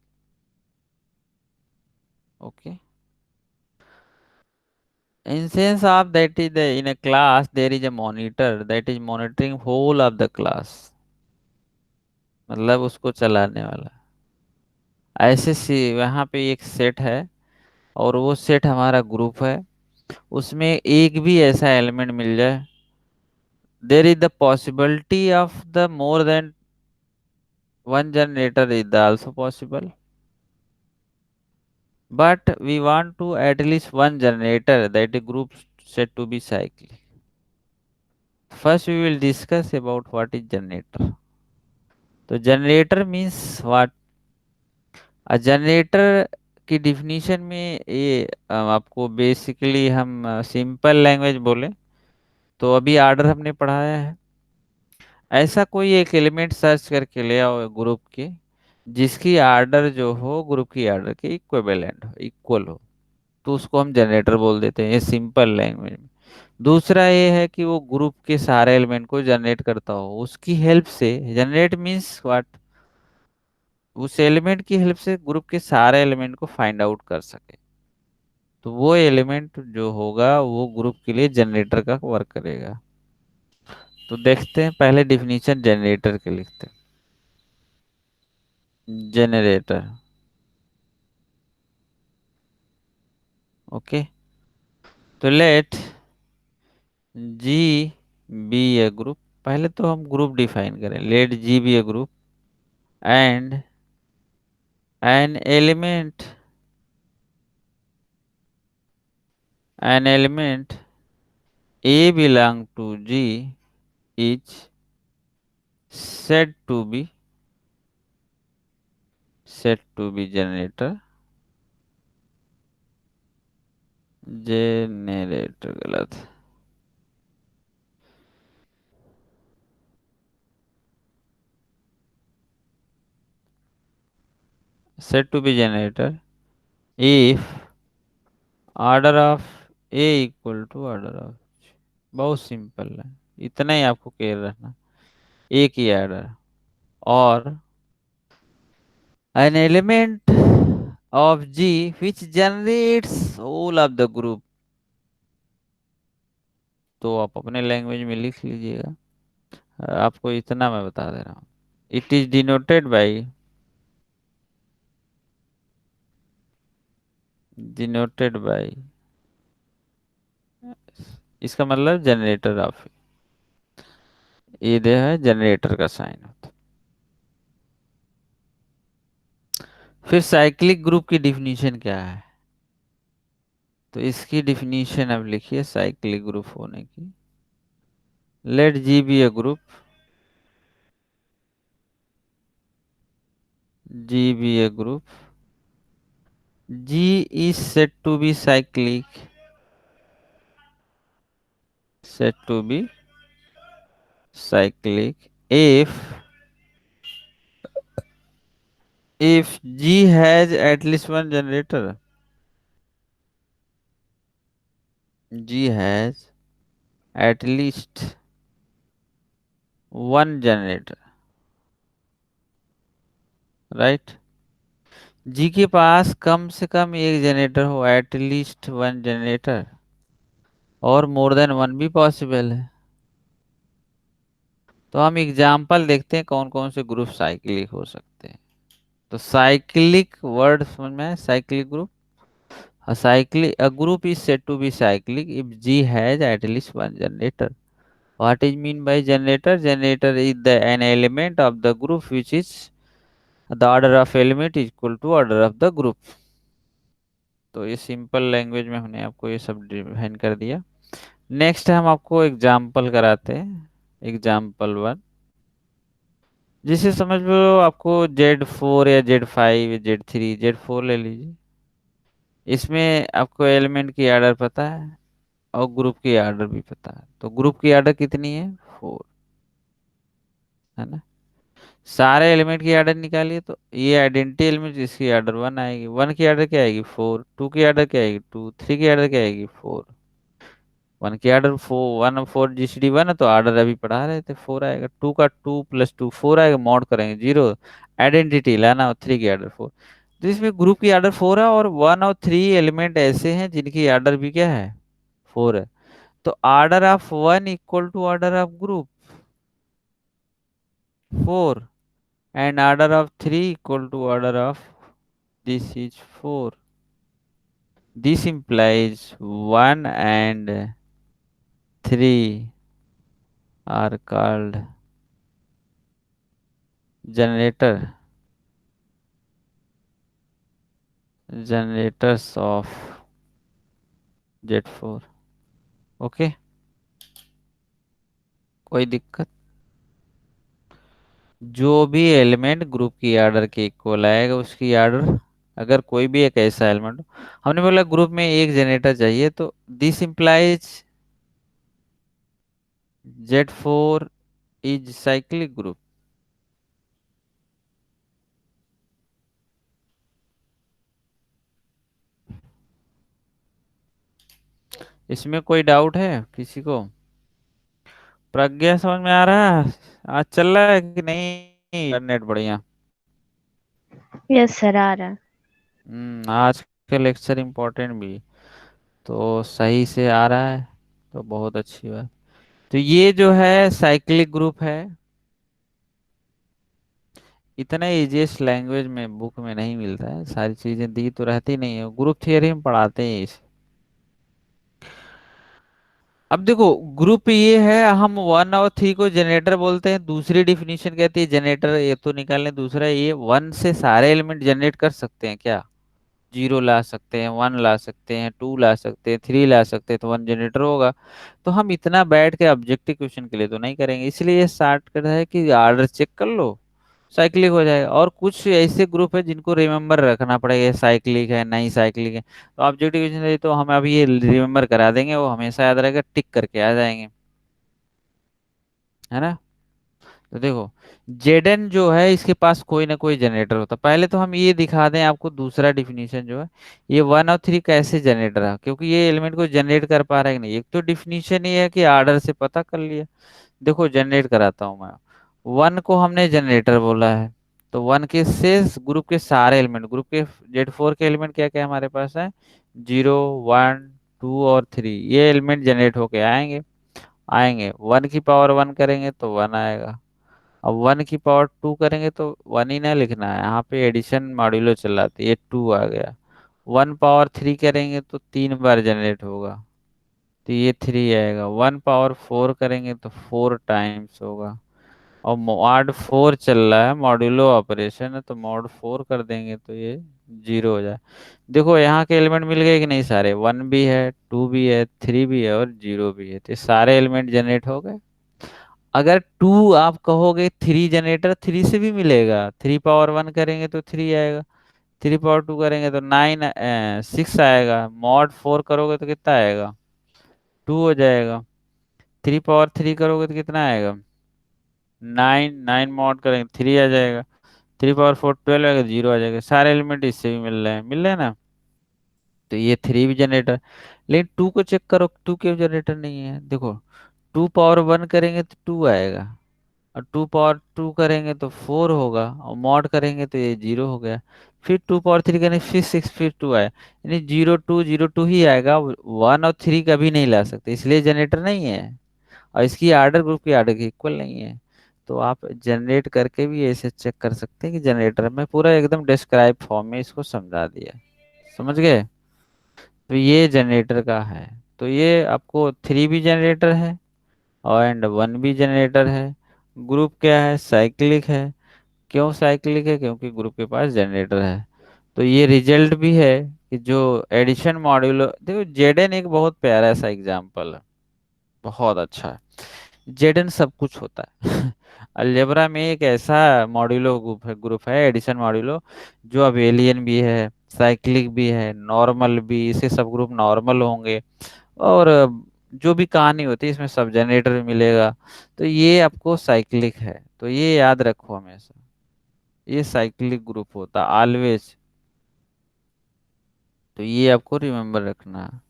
Okay. In sense of that is in a class there is a monitor that is monitoring whole of the class. मतलब उसको चलाने वाला। ऐसे सी वहाँ पे एक सेट है और वो सेट हमारा ग्रुप है, उसमें एक भी ऐसा एलिमेंट मिल जाए, there is the possibility of the more than one generator is also possible. But we want to at least one generator that the group said to be cyclic. First we will discuss about what is generator. So generator means what? A generator की डिफिनीशन में ये आपको बेसिकली हम सिंपल लैंग्वेज बोले तो अभी आर्डर हमने पढ़ाया है। ऐसा कोई एक एलिमेंट सर्च करके ले आओ ग्रुप के, जिसकी आर्डर जो हो ग्रुप की आर्डर के इक्विवेलेंट हो, इक्वल हो, तो उसको हम जनरेटर बोल देते हैं, ये सिंपल लैंग्वेज में। दूसरा ये है कि वो ग्रुप के सारे एलिमेंट को जनरेट करता हो, उसकी हेल्प से, जनरेट मीन्स व्हाट, उस एलिमेंट की हेल्प से ग्रुप के सारे एलिमेंट को फाइंड आउट कर सके, तो वो एलिमेंट जो होगा वो ग्रुप के लिए जनरेटर का वर्क करेगा। तो देखते हैं, पहले डिफिनीशन जनरेटर के लिखते हैं। Generator, okay. तो let ji be a group, पहले तो हम ग्रुप डिफाइन करें, let ji be a group and an element A belong to G is said to be generator, generator गलत, said to be generator if order of A equal to order of G। बहुत सिंपल है, इतना ही आपको केयर रखना, एक ही ऑर्डर। और an element of G which generates all of the group, तो आप अपने लैंग्वेज में लिख लीजिएगा, आपको इतना मैं बता दे रहा हूँ। इट इज डिनोटेड बाई, इसका मतलब जनरेटर ऑफ, ये दे है जनरेटर का साइन होता। फिर साइक्लिक ग्रुप की डिफिनीशन क्या है, तो इसकी डिफिनीशन अब लिखिए साइक्लिक ग्रुप होने की। Let ji be a group, g be a group, g is said to be cyclic, said to be cyclic if G has at least one generator, G has at least one generator, right? G के पास कम से कम एक जनरेटर हो, एट लीस्ट वन जनरेटर, और मोर देन वन भी पॉसिबल है। तो हम एग्जाम्पल देखते हैं कौन कौन से ग्रुप साइक्लिक हो सकते हैं। तो साइक्लिक वर्ड समझ में है, cyclic group, a group is said to be cyclic if G has at least one generator। What is mean by generator? Generator is an element of the group which is the order of element is equal to order of the group. तो ये सिंपल लैंग्वेज में हमने आपको ये सब डिफाइन कर दिया। नेक्स्ट हम आपको एग्जाम्पल कराते हैं, एग्जाम्पल 1, जिसे समझ लो आपको Z4 या Z5 या Z3, Z4 ले लीजिए। इसमें आपको एलिमेंट की ऑर्डर पता है और ग्रुप की ऑर्डर भी पता है। तो ग्रुप की ऑर्डर कितनी है? 4, है ना। सारे एलिमेंट की ऑर्डर निकालिए तो ये आइडेंटिटी एलिमेंट, इसकी ऑर्डर 1 आएगी। 1 की ऑर्डर क्या आएगी? 4। 2 की ऑर्डर क्या आएगी? 2। 3 की ऑर्डर क्या आएगी? 4। 1 की ऑर्डर 4, 1 4 जीसीडी 1 है तो ऑर्डर अभी पढ़ा रहे थे 4 आएगा। 2 का 2 प्लस 2 4 आएगा, मॉड करेंगे 0, आइडेंटिटी लाना। और 3 की ऑर्डर 4। तो इसमें ग्रुप की ऑर्डर 4 है और 1 और 3 एलिमेंट ऐसे हैं जिनकी ऑर्डर भी क्या है? 4 है। तो order of 1 equal to order of group 4 and order of 3 equal to order of this is 4. This implies 1 and 3 are called generators of Z4. Okay, कोई दिक्कत? जो भी एलिमेंट ग्रुप की ऑर्डर के इक्वल आएगा उसकी ऑर्डर, अगर कोई भी एक ऐसा एलिमेंट, हमने बोला ग्रुप में एक जनरेटर चाहिए, तो this implies Z4 is cyclic group. इसमें कोई डाउट है किसी को? प्रज्ञा समझ में आ रहा है? आज चल रहा है कि नहीं इंटरनेट बढ़िया? यस सर, आ रहा है। आज का लेक्चर इम्पोर्टेंट भी तो सही से आ रहा है, तो बहुत अच्छी बात। तो ये जो है साइक्लिक ग्रुप है। इतना इजीएस्ट लैंग्वेज में बुक में नहीं मिलता है, सारी चीजें दी तो रहती नहीं है, ग्रुप थियरी में पढ़ाते हैं इसे। अब देखो ग्रुप ये है, हम 1 और 3 को जनरेटर बोलते हैं। दूसरी डिफिनीशन कहती है जनरेटर, ये तो निकालने, दूसरा ये 1 से सारे एलिमेंट जनरेट कर सकते हैं क्या? 0 ला सकते हैं, 1 ला सकते हैं, 2 ला सकते हैं, 3 ला सकते हैं, तो 1 जनरेटर होगा। तो हम इतना बैठ के ऑब्जेक्टिव क्वेश्चन के लिए तो नहीं करेंगे, इसलिए ये स्टार्ट कर रहा है कि ऑर्डर चेक कर लो, साइक्लिक हो जाएगा। और कुछ ऐसे ग्रुप है जिनको रिमेम्बर रखना पड़ेगा, साइक्लिक है नहीं साइक्लिक है, तो ऑब्जेक्टिव क्वेश्चन है तो हम अभी ये रिमेम्बर करा देंगे, वो हमेशा याद रहेगा, टिक करके आ जाएंगे, है ना। तो देखो जेडन जो है इसके पास कोई ना कोई जनरेटर होता। पहले तो हम ये दिखा दें आपको दूसरा डिफिनीशन जो है, ये 1 और 3 कैसे जनरेटर है, क्योंकि ये एलिमेंट को जनरेट कर पा रहा है कि नहीं। एक तो डिफिनीशन ये है कि ऑर्डर से पता कर लिया। देखो जनरेट कराता हूं मैं। 1 को हमने जनरेटर बोला है, तो 1 के शेष ग्रुप के सारे एलिमेंट, ग्रुप के Z4 के एलिमेंट क्या क्या हमारे पास है? 0 1 2 और 3, ये एलिमेंट जनरेट होके आएंगे। आएंगे 1 की पावर 1 करेंगे तो 1 आएगा। अब 1 की पावर 2 करेंगे तो 1 ही ना लिखना है, यहाँ पे एडिशन मॉड्यूलो चलाती है, ये 2 आ गया। 1 पावर 3 करेंगे तो 3 बार जनरेट होगा, तो ये 3 आएगा। 1 पावर 4 करेंगे तो 4 टाइम्स होगा। और मॉड 4 चल रहा है, मॉड्यूलो ऑपरेशन है, तो मॉड 4 कर देंगे तो ये 0 हो जाए। देखो यहाँ के एलिमेंट मिल गए कि नहीं? सारे 1 भी है, 2 भी है, 3 भी है और 0 भी है, तो ये सारे एलिमेंट जनरेट हो गए। अगर 2 आप कहोगे 3 जनरेटर, 3 से भी मिलेगा। 3 पावर 1 करेंगे तो 3 आएगा, 3 पावर 2 करेंगे तो 6 आएगा, मॉड 4 करोगे तो कितना आएगा? 2 हो जाएगा। 3 पावर 3 करोगे तो कितना आएगा? 9। 9 मॉड करेंगे 3 आ जाएगा। 3 पावर 4 12 आएगा, 0 आ जाएगा। सारे एलिमेंट इससे भी मिल रहे हैं ना। तो ये 3 भी जनरेटर। लेकिन 2 को चेक करो, 2 क्यों जनरेटर नहीं है? देखो 2 पावर 1 करेंगे तो 2 आएगा, और 2 पावर 2 करेंगे तो 4 होगा, और मॉड करेंगे तो ये 0 हो गया। फिर 2 पावर 3 करेंगे फिर 6 फिर 2 आए, यानी 0 2 0 2 ही आएगा। 1 और 3 कभी नहीं ला सकते, इसलिए जनरेटर नहीं है। और इसकी आर्डर ग्रुप की आर्डर के इक्वल नहीं है। तो आप जनरेट करके भी ऐसे चेक कर सकते हैं कि जनरेटर में पूरा एकदम डिस्क्राइब फॉर्म में इसको समझा दिया। समझ गए? तो ये जनरेटर का है। तो ये आपको 3 भी जनरेटर है और एंड वन भी जनरेटर है। ग्रुप क्या है? साइक्लिक है। क्यों साइक्लिक है? क्योंकि ग्रुप के पास जनरेटर है। तो ये रिजल्ट भी है कि जो एडिशन मॉड्यूलो, देखो जेडन एक बहुत प्यारा सा एग्जाम्पल है, बहुत अच्छा है। जेडन सब कुछ होता है अलजेब्रा में एक ऐसा मॉड्यूलो ग्रुप है एडिशन मॉड्यूलो, जो अबेलियन भी है, साइक्लिक भी है, नॉर्मल भी, इसके सब ग्रुप नॉर्मल होंगे। और जो भी कहानी होती है इसमें सब जनरेटर भी मिलेगा। तो ये आपको साइक्लिक है, तो ये याद रखो हमेशा, ये साइक्लिक ग्रुप होता ऑलवेज। तो ये आपको रिमेम्बर रखना है।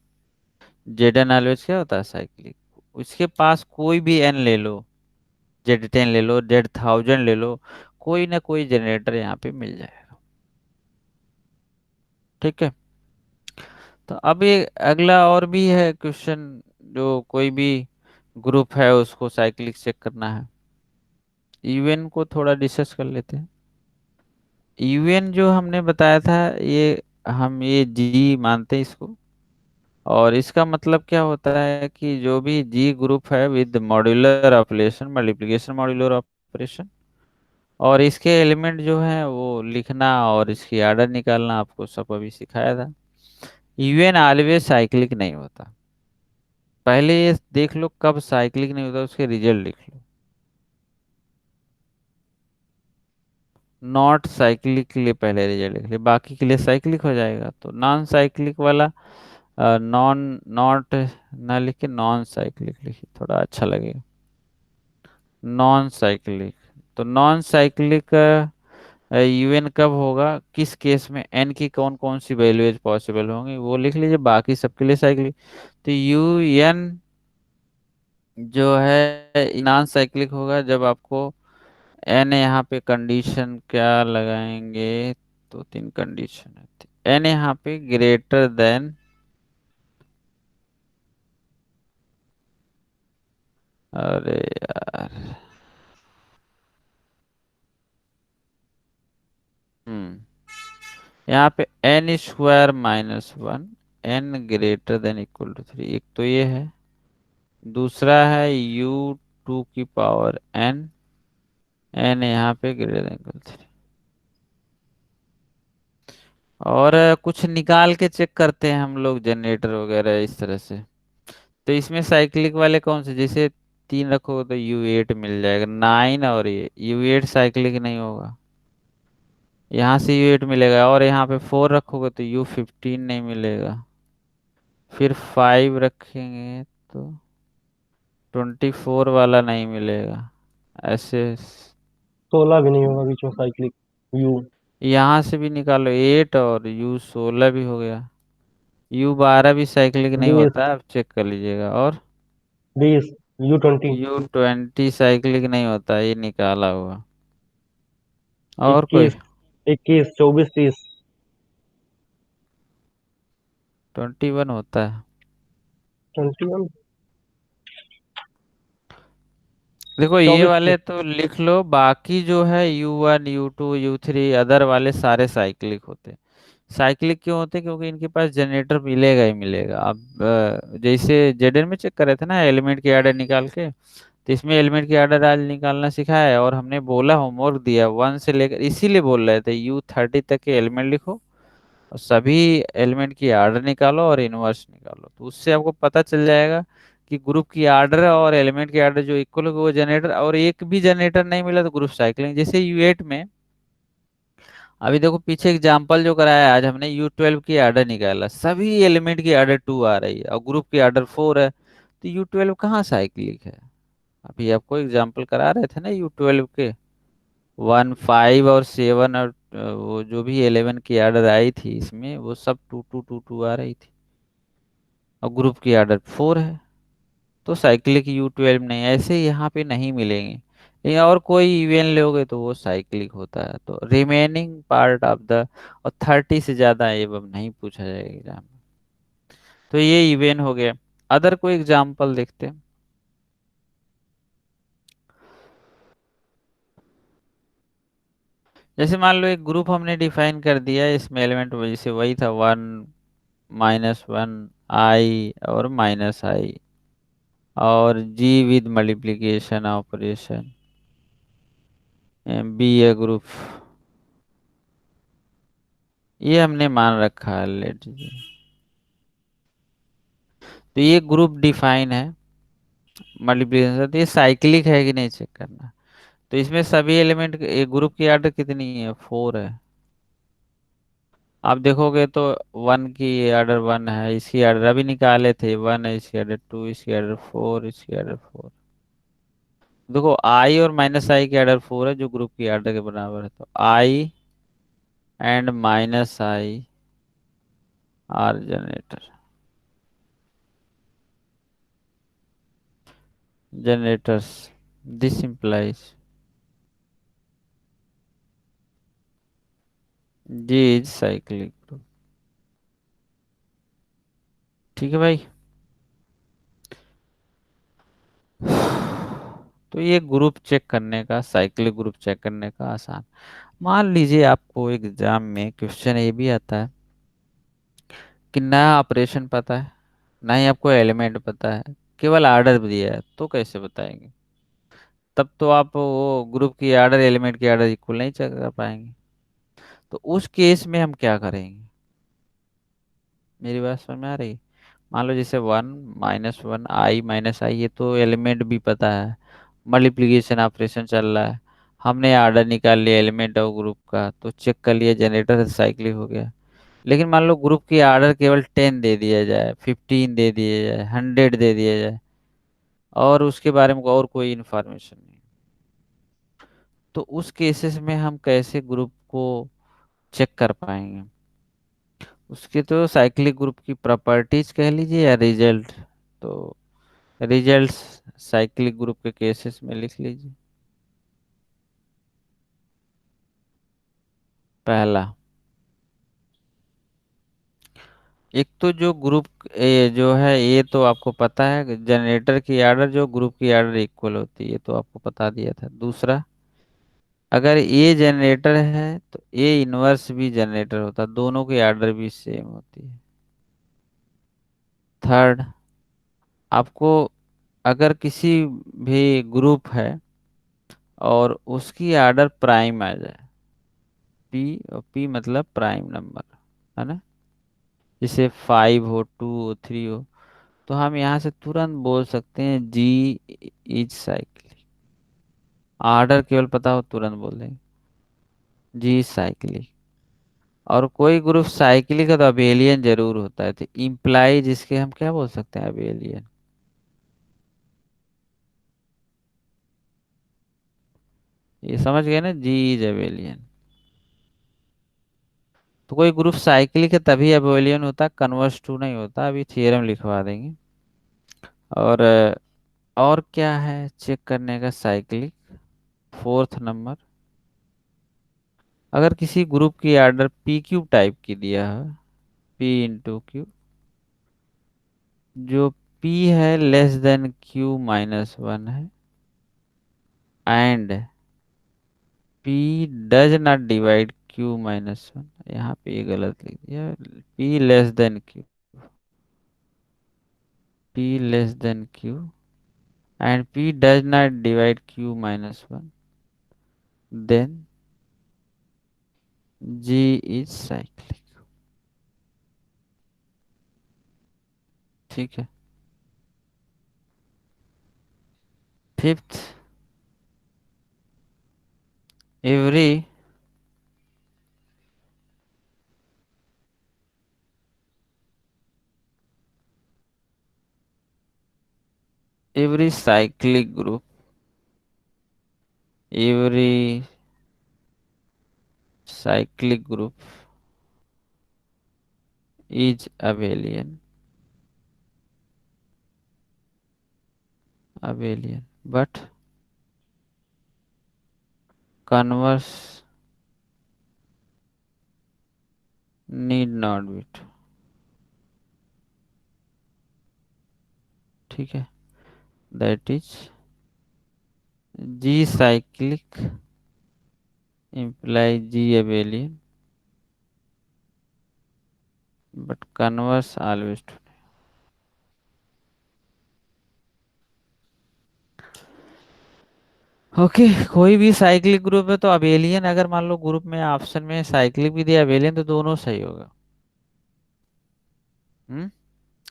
जेड एन ऑलवेज क्या होता है? साइक्लिक। उसके पास कोई भी एन ले लो, जेड 10 ले लो, जेड 1000 ले लो, कोई ना कोई जनरेटर यहाँ पे मिल जाएगा। ठीक है। तो अब ये अगला और भी है क्वेश्चन, जो कोई भी ग्रुप है उसको साइक्लिक चेक करना है। यूएन को थोड़ा डिस्कस कर लेते हैं। यूएन जो हमने बताया था, ये हम ये जी मानते हैं इसको। और इसका मतलब क्या होता है कि जो भी जी ग्रुप है with modular operation, multiplication modular operation, और इसके एलिमेंट जो है वो लिखना और इसकी आर्डर निकालना आपको सब अभी सिखाया था। यूएन ऑलवेज साइक्लिक नहीं होता। पहले ये देख लो कब साइक्लिक नहीं होता, उसके रिजल्ट लिख लो। नॉट साइक्लिक के लिए पहले रिजल्ट लिख ले, बाकी के लिए साइक्लिक हो जाएगा। तो नॉन साइक्लिक वाला नॉन नॉट ना लिखे, नॉन साइक्लिक लिखिए, थोड़ा अच्छा लगेगा। नॉन साइक्लिक, तो नॉन साइक्लिक यूएन कब होगा, किस केस में, एन की कौन कौन सी वैल्यूज पॉसिबल होंगी वो लिख लीजिए, बाकी सबके लिए साइक्लिक। तो यूएन जो है नॉन साइक्लिक होगा जब आपको एन, यहाँ पे कंडीशन क्या लगाएंगे, तो 3 कंडीशन है। एन यहाँ पे ग्रेटर देन, अरे यार, यहाँ पे n² - 1, n greater than equal to 3, एक तो ये है। दूसरा है U2 की पावर n, n यहाँ पे ग्रेटर देन इक्वल 3। और कुछ निकाल के चेक करते हैं हम लोग जनरेटर वगैरह इस तरह से। तो इसमें साइक्लिक वाले कौन से, जैसे 3 रखोगे तो U8 मिल जाएगा, 9, और ये U8 साइक्लिक नहीं होगा, यहाँ से U8 मिलेगा। और यहाँ पे 4 रखोगे तो U15 नहीं मिलेगा। फिर 5 रखेंगे तो 24 वाला नहीं मिलेगा। ऐसे 16 भी नहीं होगा बीच में साइक्लिक। यू यहाँ से भी निकालो 8, और U16 भी हो गया। U12 भी साइक्लिक नहीं 20, होता, आप चेक कर लीजिएगा। और 20, U20, U20 साइक्लिक नहीं होता, ये निकाला हुआ। और कोई? 21, 21, 24, 30। 21 होता है। 21, देखो ये 24, वाले तो लिख लो, बाकी जो है U1 U2 U3 अदर वाले सारे साइक्लिक होते हैं। साइक्लिक क्यों होते हैं? क्योंकि इनके पास जनरेटर मिलेगा ही मिलेगा। अब जैसे जेडन में चेक कर रहे थे ना एलिमेंट की आर्डर निकाल के, तो इसमें एलिमेंट की आर्डर आज निकालना सिखाया है, और हमने बोला होमवर्क दिया 1 से लेकर, इसीलिए बोल रहे थे U30 तक के एलिमेंट लिखो और सभी एलिमेंट की आर्डर निकालो और इनवर्स निकालो, तो उससे आपको पता चल जाएगा कि ग्रुप की आर्डर और एलिमेंट की आर्डर जो इक्वल होगी वो जनरेटर, और एक भी जनरेटर नहीं मिला तो ग्रुप साइक्लिंग। जैसे U8 में अभी देखो पीछे एग्जांपल जो कराया आज हमने, U12 की आर्डर निकाला, सभी एलिमेंट की आर्डर 2 आ रही है और ग्रुप की आर्डर 4 है, तो U12 कहाँ साइक्लिक है? अभी आपको एग्जांपल करा रहे थे ना U12 के, 1 5 और 7, और वो जो भी 11 की आर्डर आई थी इसमें वो सब 2 2 2 2 आ रही थी, और ग्रुप की आर्डर 4 है। तो साइक्लिक U12 नहीं, ऐसे यहाँ पे नहीं मिलेंगे। लेकिन और कोई इवेंट लोगे तो वो साइक्लिक होता है। तो रिमेनिंग पार्ट ऑफ द, और 30 से ज्यादा ये अब नहीं पूछा जाएगा एग्जाम में। तो ये इवेंट हो गया। अदर कोई एग्जाम्पल देखते हैं। जैसे मान लो एक ग्रुप हमने डिफाइन कर दिया, इसमें एलिमेंट जैसे वही था 1 - 1 I और -I, और G with multiplication operation, be a group, ये हमने मान रखा है लेट जी। तो ये ग्रुप डिफाइन है मल्टीप्लिकेशन, तो ये साइक्लिक है कि नहीं चेक करना। तो इसमें सभी एलिमेंट ग्रुप की आर्डर कितनी है, 4 है। आप देखोगे तो 1 की आर्डर 1 है, इसकी आर्डर अभी निकाले थे 1 है, इसकी आर्डर 2, इसकी आर्डर 4, इसकी आर्डर 4। देखो आई और माइनस आई की आर्डर 4 है जो ग्रुप की आर्डर के बराबर है, तो i and minus i are generators. This implies G is cyclic group। ठीक है भाई। तो ये ग्रुप चेक करने का, साइक्लिक ग्रुप चेक करने का आसान। मान लीजिए आपको एग्जाम में क्वेश्चन ये भी आता है कि नया ऑपरेशन पता है, ना ही आपको एलिमेंट पता है, केवल आर्डर दिया है, तो कैसे बताएंगे। तब तो आप वो ग्रुप की आर्डर एलिमेंट की आर्डर इक्वल नहीं चेक कर पाएंगे। तो उस केस में हम क्या करेंगे, मेरी बात समझ में आ रही। मान लो जैसे 1 - 1 आई माइनस आई, ये तो एलिमेंट भी पता है, मल्टीप्लिकेशन ऑपरेशन चल रहा है, हमने आर्डर निकाल लिया एलिमेंट और ग्रुप का, तो चेक कर लिया जनरेटर साइक्लिक हो गया। लेकिन मान लो ग्रुप की आर्डर केवल 10 दे दिया जाए, 15 दे दिया जाए, 100 दे दिया जाए, और उसके बारे में और कोई इन्फॉर्मेशन नहीं, तो उस केसेस में हम कैसे ग्रुप को चेक कर पाएंगे। उसके तो साइक्लिक ग्रुप की प्रॉपर्टीज कह लीजिए या रिजल्ट। तो रिजल्ट्स साइक्लिक ग्रुप के केसेस में लिख लीजिए। पहला, एक तो जो ग्रुप ए जो है, ये तो आपको पता है जनरेटर की आर्डर जो ग्रुप की आर्डर इक्वल होती है, ये तो आपको बता दिया था। दूसरा, अगर ए जनरेटर है तो ए इनवर्स भी जनरेटर होता है, दोनों की आर्डर भी सेम होती है। थर्ड, आपको अगर किसी भी ग्रुप है और उसकी आर्डर प्राइम आ जाए, पी, और पी मतलब प्राइम नंबर है ना, जैसे 5 हो, 2 हो, 3 हो, तो हम यहाँ से तुरंत बोल सकते हैं जी इज साइक्लिक। आर्डर केवल पता हो तुरंत बोल देंगे जी साइक्लिक। और कोई ग्रुप साइक्लिक है तो अबेलियन जरूर होता है, तो इम्प्लाई जिसके हम क्या बोल सकते हैं, अबेलियन। ये समझ गए ना, जी इज अबेलियन। तो कोई ग्रुप साइक्लिक है तभी अबेलियन होता है, कन्वर्स टू नहीं होता, अभी थियरम लिखवा देंगे। और और क्या है चेक करने का साइक्लिक। फोर्थ नंबर, अगर किसी ग्रुप की आर्डर पी क्यू टाइप की दिया है, पी इंटू क्यू, जो पी है लेस देन क्यू माइनस 1 है, and P does not divide Q minus 1, यहाँ पे ये गलत लिख दिया, P less than Q, P less than Q and p does not divide q minus 1, then g is cyclic। ठीक है। Fifth, every every cyclic group, every cyclic group is abelian, but converse need not be true। ठीक है, that is g cyclic implies g abelian, but converse always true। Okay, कोई भी साइक्लिक ग्रुप है तो अबेलियन, अगर मान लो ग्रुप में ऑप्शन में साइक्लिक भी दिया अबेलियन, तो दोनों सही होगा। हम्म।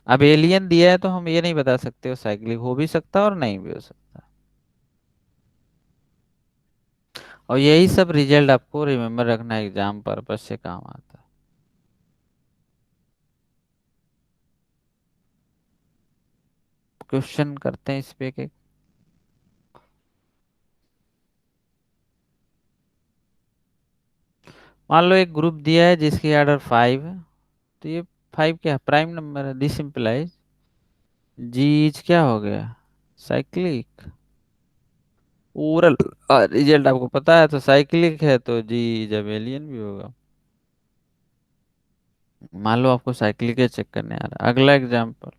अबेलियन दिया है तो हम ये नहीं बता सकते वो साइक्लिक हो भी सकता है और नहीं भी हो सकता। और यही सब रिजल्ट आपको रिमेम्बर रखना, एग्जाम पर्पज से काम आता है। क्वेश्चन करते हैं इस पे के। मान लो एक ग्रुप दिया है जिसकी ऑर्डर 5 है, तो ये 5 क्या प्राइम नंबर है। दिस इम्प्लाइज जी इज क्या हो गया, साइक्लिक। ओरल रिजल्ट आपको पता है, तो साइक्लिक है तो जी इज अबेलियन भी होगा। मान लो आपको साइक्लिक चेक करने आ रहा है। अगला एग्जाम्पल,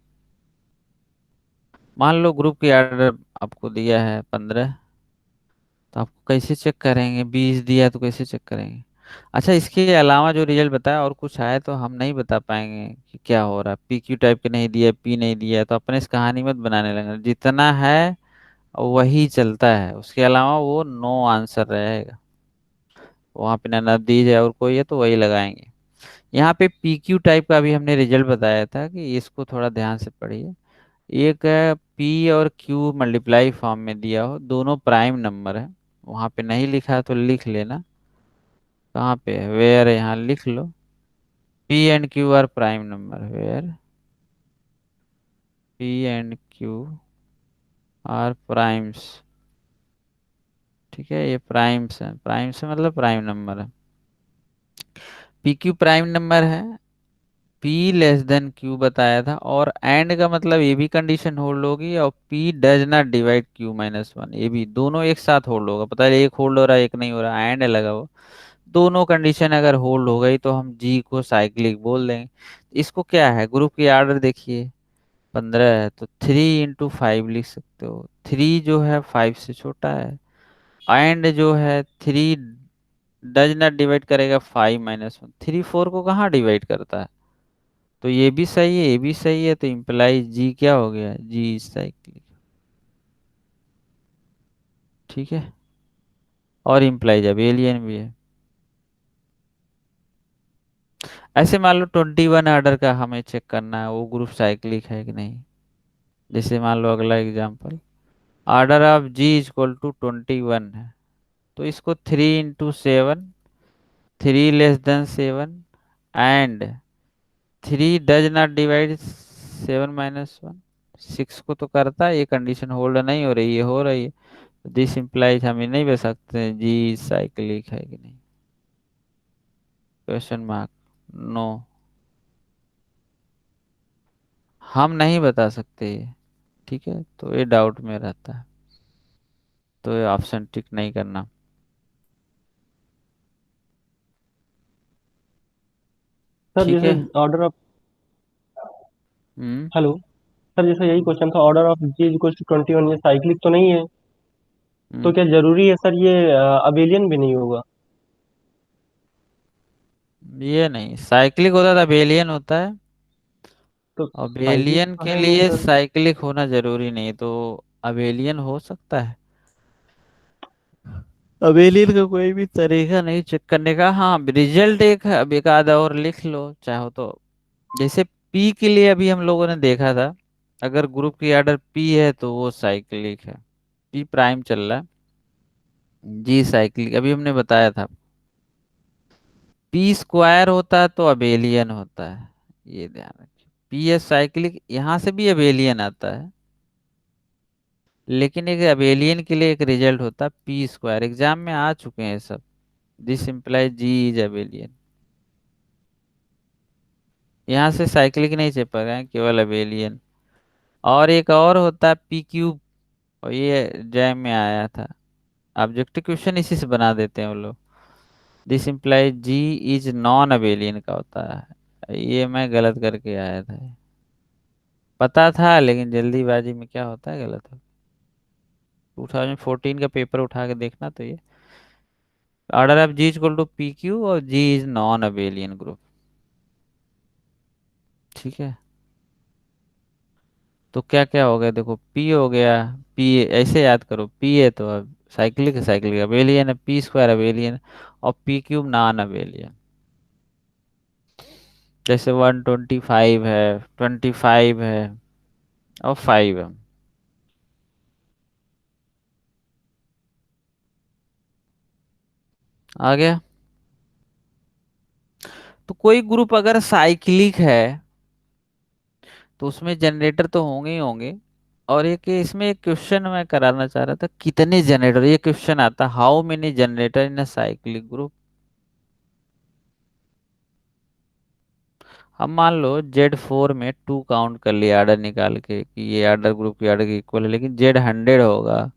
मान लो ग्रुप की ऑर्डर आपको दिया है 15, तो आपको कैसे चेक करेंगे, 20 दिया है तो कैसे चेक करेंगे। अच्छा, इसके अलावा जो रिजल्ट बताया और कुछ आए तो हम नहीं बता पाएंगे कि क्या हो रहा है। पी क्यू टाइप के नहीं दिया, पी नहीं दिया, तो अपने इस कहानी मत बनाने लगे। जितना है वही चलता है, उसके अलावा वो नो आंसर रहेगा। वहाँ पे ना नदीज है और कोई है तो वही लगाएंगे। यहाँ पे पी क्यू टाइप का भी हमने रिजल्ट बताया था कि इसको थोड़ा ध्यान से पढ़िए। एक है पी और क्यू मल्टीप्लाई फॉर्म में दिया हो, दोनों प्राइम नंबर है। वहाँ पे नहीं लिखा है तो लिख लेना, कहाँ पे है, वेयर, यहाँ लिख लो। P and q are prime number, where p and q are primes. ठीक है, ये प्राइम्स है, प्राइम्स मतलब प्राइम नंबर है। पी क्यू प्राइम नंबर है, पी लेस देन क्यू बताया था, और एंड का मतलब ये भी कंडीशन होल्ड होगी, और P does not divide Q minus one, ये भी दोनों एक साथ होल्ड होगा। पता है एक होल्ड हो रहा है एक नहीं हो रहा, एंड लगा हुआ। दोनों कंडीशन अगर होल्ड हो गई तो हम जी को साइक्लिक बोल देंगे। इसको क्या है, ग्रुप की आर्डर देखिए 15 है तो 3 × 5 लिख सकते हो। 3 जो है 5 से छोटा है, एंड जो है 3 डज नॉट डिवाइड करेगा 5 - 1। 3 4 को कहाँ डिवाइड करता है, तो ये भी सही है ये भी सही है, तो इम्प्लाइज जी क्या हो गया, जी साइक्लिक। ठीक है, और इम्प्लाइज अबेलियन भी है। ऐसे मान लो 21 ऑर्डर का हमें चेक करना है वो ग्रुप साइक्लिक है कि नहीं। जैसे मान लो अगला example, order of g equal to 21 है, तो इसको 3 × 7, 3 < 7 एंड 3 डज नॉट डिवाइड 7 - 1। 6 को तो करता है, ये कंडीशन होल्ड नहीं हो रही है, हो रही है। दिस इम्प्लाइज हम ये नहीं बता सकते जी साइक्लिक है कि नहीं, क्वेश्चन मार्क, नो, हम नहीं बता सकते ये। ठीक है, तो ये डाउट में रहता है, तो ये ऑप्शन टिक नहीं करना। सर ठीक जैसे है। Order of, hmm. Hello sir, जैसे यही क्वेश्चन था, order of g equal to 21, ये साइक्लिक तो नहीं है, तो हम्म। क्या जरूरी है सर ये अबेलियन भी नहीं होगा? ये नहीं, साइक्लिक होता था बेलियन होता है, तो और साइक्लिक बेलियन तो के है नहीं लिए सर। साइक्लिक होना जरूरी नहीं, तो अबेलियन हो सकता है। अबेलियन का कोई भी तरीका नहीं चेक करने का। हाँ, रिजल्ट एक है, अब एक आधा और लिख लो चाहो तो। जैसे पी के लिए अभी हम लोगों ने देखा था, अगर ग्रुप की ऑर्डर पी है तो वो साइक्लिक है, पी प्राइम चल रहा है, जी साइक्लिक अभी हमने बताया था। पी स्क्वायर होता है तो अबेलियन होता है, ये ध्यान रखिए। पी एस साइक्लिक यहाँ से भी अबेलियन आता है, लेकिन एक अबेलियन के लिए एक रिजल्ट होता है पी स्क्वायर, एग्जाम में आ चुके हैं सब। This implies g is abelian, यहाँ से साइक्लिक नहीं चेप रहे हैं, केवल अबेलियन। और एक और होता है पी क्यूब, और ये जैम में आया था, ऑब्जेक्टिव क्वेश्चन इसी से बना देते हैं वो लोग। This implies g is non abelian का होता है, ये मैं गलत करके आया था। पता था लेकिन जल्दीबाजी में क्या होता है गलत हो। 2014 का पेपर उठा के देखना, तो ये order of g equal to p q और g is non abelian group. ठीक है, तो क्या क्या हो गया देखो, पी हो गया, पी ऐसे याद करो, पी है तो अब साइक्लिक साइक्लिक अबेलियन है, पी स्क्वायर अबेलियन, और पी क्यूब नॉन अबेलियन। जैसे 125 है, 25 है, और 5 है। आ गया। तो कोई ग्रुप अगर साइक्लिक है तो उसमें जनरेटर तो होंगे ही होंगे। और एक इसमें एक क्वेश्चन मैं कराना चाह रहा था, कितने जनरेटर, ये क्वेश्चन आता, how many generator in a cyclic group. अब मान लो Z4 में 2 काउंट कर लिया आर्डर निकाल के कि ये आर्डर ग्रुप की आर्डर के इक्वल है, लेकिन Z100 होगा,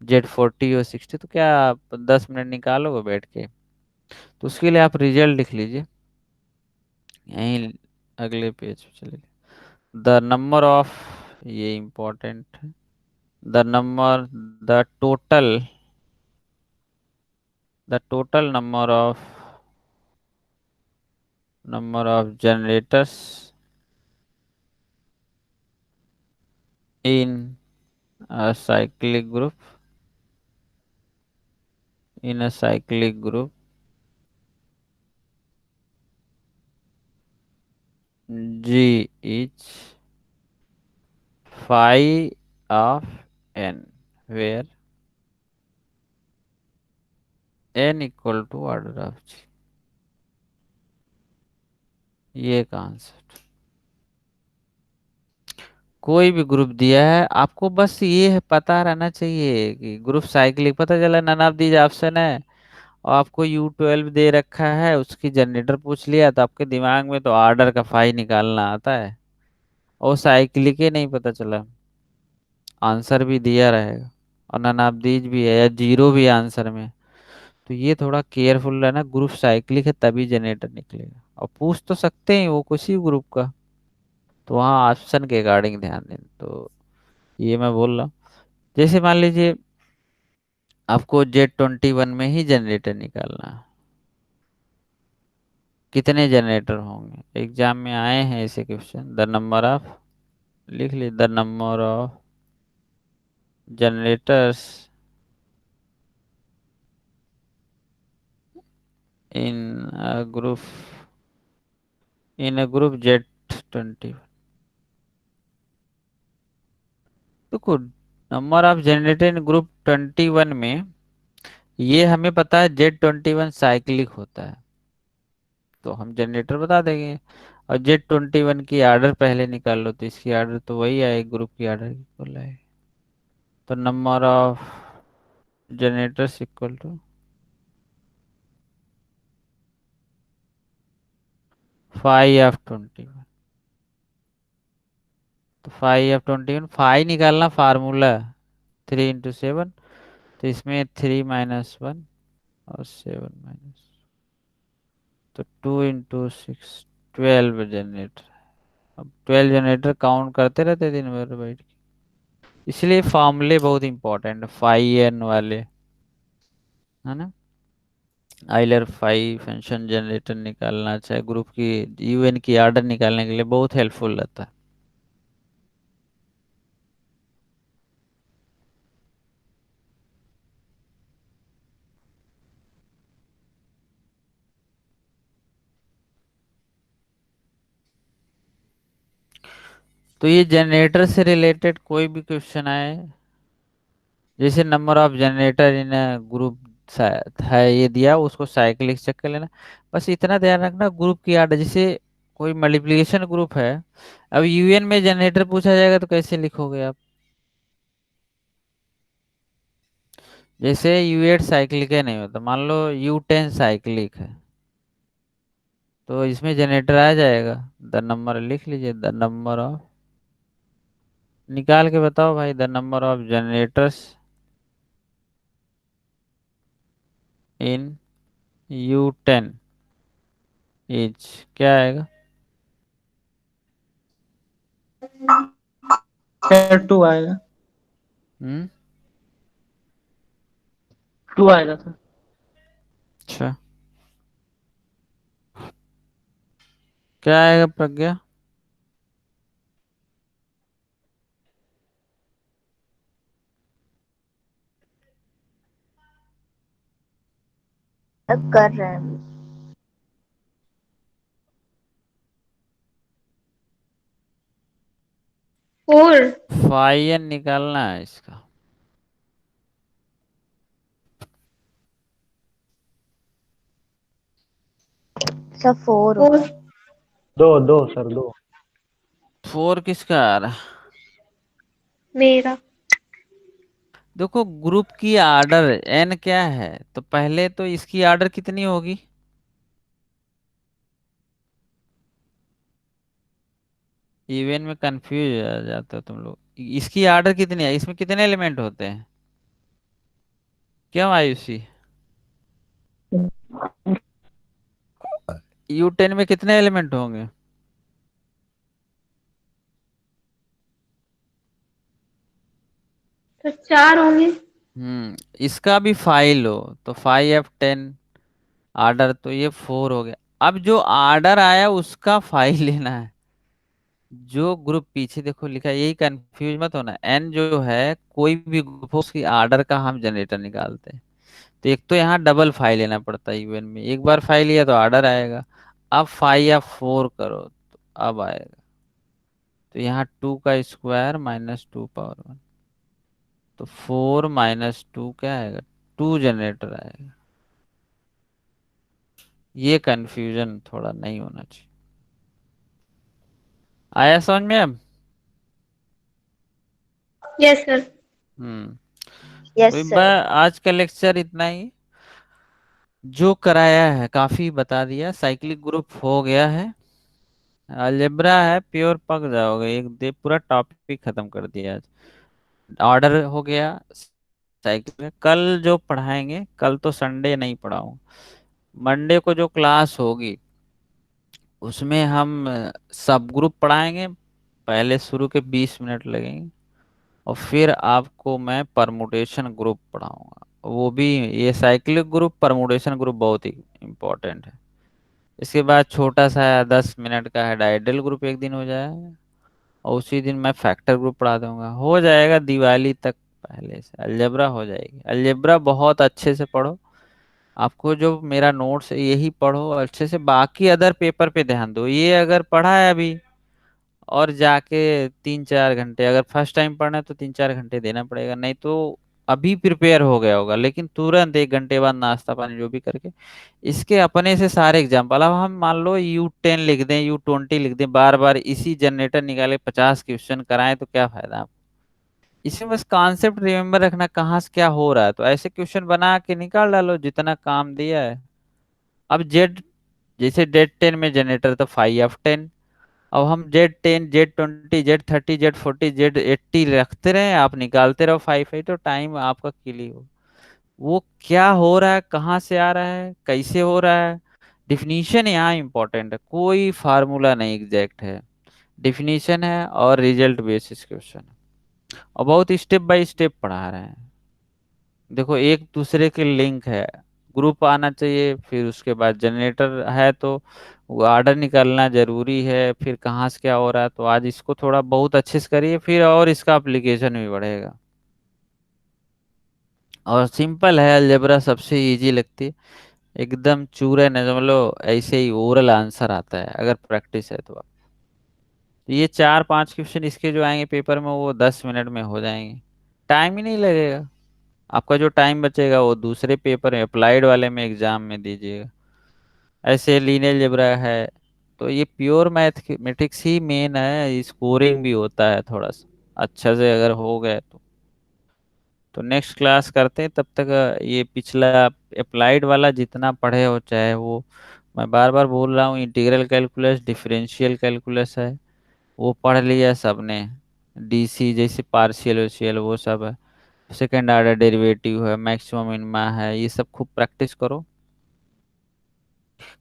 Z40 और 60, तो क्या आप 10 मिनट निकालोगे बैठ के? तो उसके लिए आप रिजल्ट लिख लीजिए यहीं, अगले पेज पे चलिए। द नंबर ऑफ, ये इम्पोर्टेंट है, the number, the total, the total number of generators in a cyclic group, in a cyclic group G is phi of n, where n equal to order of G। ये कॉन्सेप्ट, कोई भी ग्रुप दिया है आपको, बस ये है पता रहना चाहिए कि ग्रुप साइक्लिक, पता चला नन ऑफ दीज ऑप्शन है, और आपको U12 दे रखा है, उसकी जनरेटर पूछ लिया, तो आपके दिमाग में तो ऑर्डर का फाई निकालना आता है, और साइक्लिक ही नहीं पता चला, आंसर भी दिया रहेगा और नन ऑफ दीज भी है या जीरो भी है आंसर में। तो ये थोड़ा केयरफुल रहना, ग्रुप साइक्लिक है तभी जनरेटर निकलेगा, और पूछ तो सकते हैं वो किसी ग्रुप का, तो वहाँ ऑप्शन के अकॉर्डिंग ध्यान दें। तो ये मैं बोल रहा हूँ, जैसे मान लीजिए आपको Z21 में ही जनरेटर निकालना है, कितने जनरेटर होंगे, एग्जाम में आए हैं ऐसे क्वेश्चन, द नंबर ऑफ, लिख ली, the number of generators in group, in a group Z20। देखो number of generator in group 21 में, ये हमें पता है Z21 साइक्लिक होता है, तो हम जनरेटर बता देंगे, और Z21 की आर्डर पहले निकाल लो, तो इसकी आर्डर तो वही आएगी, ग्रुप की आर्डर इक्वल आएगी। तो number of generators equal to five of 21। तो 5 ऑफ 21, फाइव निकालना फार्मूला 3 × 7, तो इसमें 3 - 1 और 7 - तो 2 × 6, 12 जनरेटर। अब 12 जनरेटर काउंट करते रहते दिन भर बैठ के, इसलिए फॉर्मूले बहुत इंपॉर्टेंट है, 5n वाले, है ना। आइलर 5 फंक्शन जनरेटर निकालना, चाहे ग्रुप की UN की आर्डर निकालने के लिए बहुत हेल्पफुल रहता है। तो ये जनरेटर से रिलेटेड कोई भी क्वेश्चन आए, जैसे number of generator in group है, ये दिया, उसको साइक्लिक चेक कर लेना, बस इतना ध्यान रखना ग्रुप की आर्डर, जैसे कोई मल्टीप्लिकेशन ग्रुप है, अब UN में जनरेटर पूछा जाएगा तो कैसे लिखोगे आप, जैसे U8 साइक्लिक है नहीं होता, मान लो U10 साइक्लिक है, तो इसमें जनरेटर आ जाएगा, द नंबर लिख लीजिए, द नंबर ऑफ, निकाल के बताओ भाई, the number of generators in U10 is, क्या आएगा? सर 2 आएगा। हम्म, 2 आएगा सर। अच्छा, क्या आएगा प्रज्ञा? अब कर रहे हैं अभी। 4। फाइन निकालना है इसका। सब 4 4 होगा। दो सर, दो। 4 किसका आ रहा है? मेरा। देखो ग्रुप की आर्डर एन क्या है, तो पहले तो इसकी आर्डर कितनी होगी? इवन में कंफ्यूज आ जाते हो तुम लोग। इसकी आर्डर कितनी है, इसमें कितने एलिमेंट होते हैं? क्यों आयुषी? U10 में कितने एलिमेंट होंगे? तो 4 होंगे। इसका भी फाइल हो तो 5F10 आर्डर, तो ये 4 हो गया। अब जो आर्डर आया उसका फाइल लेना है। जो ग्रुप पीछे देखो लिखा है, यही कंफ्यूज मत होना। एन जो है कोई भी ग्रुप हो उसकी आर्डर का हम जनरेटर निकालते हैं। तो एक तो यहाँ डबल फाइल लेना पड़ता है इवन में, एक बार फाइल लिया तो ऑर्डर आएगा। अब 5 या 4 करो तो अब आएगा। तो यहाँ 2 का स्क्वायर -2 पावर 1, तो 4 - 2 क्या आएगा? 2 जनरेटर आएगा। ये कंफ्यूजन थोड़ा नहीं होना चाहिए। आया समझ में अब? Yes sir. हम्म। तो यस एक सर। बार आज का लेक्चर इतना ही। जो कराया है काफी बता दिया। साइक्लिक ग्रुप हो गया है, अलजेब्रा है, प्योर पक जाओगे। एक दे पूरा टॉपिक खत्म कर दिया आज। ऑर्डर हो गया साइकिल में। कल जो पढ़ाएंगे, कल तो संडे नहीं पढ़ाऊँ, मंडे को जो क्लास होगी उसमें हम सब ग्रुप पढ़ाएंगे। पहले शुरू के 20 मिनट लगेंगे और फिर आपको मैं परमुटेशन ग्रुप पढ़ाऊंगा। वो भी ये साइक्लिक ग्रुप परमुटेशन ग्रुप बहुत ही इम्पोर्टेंट है। इसके बाद छोटा सा 10 मिनट का है डाइडल ग्रुप, एक दिन हो जाएगा। और उसी दिन मैं फैक्टर ग्रुप पढ़ा दूंगा। हो जाएगा दिवाली तक, पहले से अलजेब्रा हो जाएगी। अलजेब्रा बहुत अच्छे से पढ़ो। आपको जो मेरा नोट्स है यही पढ़ो अच्छे से, बाकी अदर पेपर पे ध्यान दो। ये अगर पढ़ा है अभी और जाके 3-4 घंटे, अगर फर्स्ट टाइम पढ़ना है तो 3-4 घंटे देना पड़ेगा। नहीं तो अभी प्रिपेयर हो गया होगा, लेकिन तुरंत 1 घंटे बाद नाश्ता पानी जो भी करके इसके अपने से सारे एग्जाम्पल। अब हम मान लो U10 लिख दें, U20 लिख दें, बार बार इसी जनरेटर निकाले 50 क्वेश्चन कराएं तो क्या फायदा आप? इसमें बस कॉन्सेप्ट रिमेम्बर रखना कहाँ से क्या हो रहा है, तो ऐसे क्वेश्चन बना के निकाल डालो जितना काम दिया है। अब जेड, जैसे Z10 में जनरेटर तो 5F10। अब हम Z10 Z20 Z30 Z40 Z80 रखते रहे, आप निकालते रहो 5 तो टाइम आपका क्लियर हो। वो क्या हो रहा है, कहाँ से आ रहा है, कैसे हो रहा है, डिफिनीशन यहाँ इंपॉर्टेंट है। कोई फार्मूला नहीं एग्जैक्ट है, डिफिनीशन है और रिजल्ट बेसिस क्वेश्चन है। और बहुत स्टेप बाय स्टेप पढ़ा रहे हैं। देखो एक दूसरे के लिंक है, ग्रुप आना चाहिए, फिर उसके बाद जनरेटर है तो वो ऑर्डर निकालना जरूरी है, फिर कहाँ से क्या हो रहा है। तो आज इसको थोड़ा बहुत अच्छे से करिए, फिर और इसका एप्लीकेशन भी बढ़ेगा। और सिंपल है, अलजेब्रा सबसे इजी लगती है। एकदम चूरे न समझ लो, ऐसे ही ओरल आंसर आता है अगर प्रैक्टिस है तो। आप तो ये 4-5 क्वेश्चन इसके जो आएंगे पेपर में वो 10 मिनट में हो जाएंगे, टाइम ही नहीं लगेगा। आपका जो टाइम बचेगा वो दूसरे पेपर में, अप्लाइड वाले में, एग्जाम में दीजिएगा। ऐसे लीनियर अलजेब्रा है तो ये प्योर मैथमेटिक्स ही मेन है, स्कोरिंग भी होता है थोड़ा सा अच्छा से अगर हो गए तो नेक्स्ट क्लास करते हैं। तब तक ये पिछला अप्लाइड वाला जितना पढ़े हो, चाहे वो मैं बार बार बोल रहा हूँ, इंटीग्रल कैलकुलस, डिफरेंशियल कैलकुलस है वो पढ़ लिया सबने। डीसी जैसे पार्शियल वार्शियल वो सब है। सेकेंड ऑर्डर डेरिवेटिव है, मैक्सिमम मिनिमा है, ये सब खूब प्रैक्टिस करो।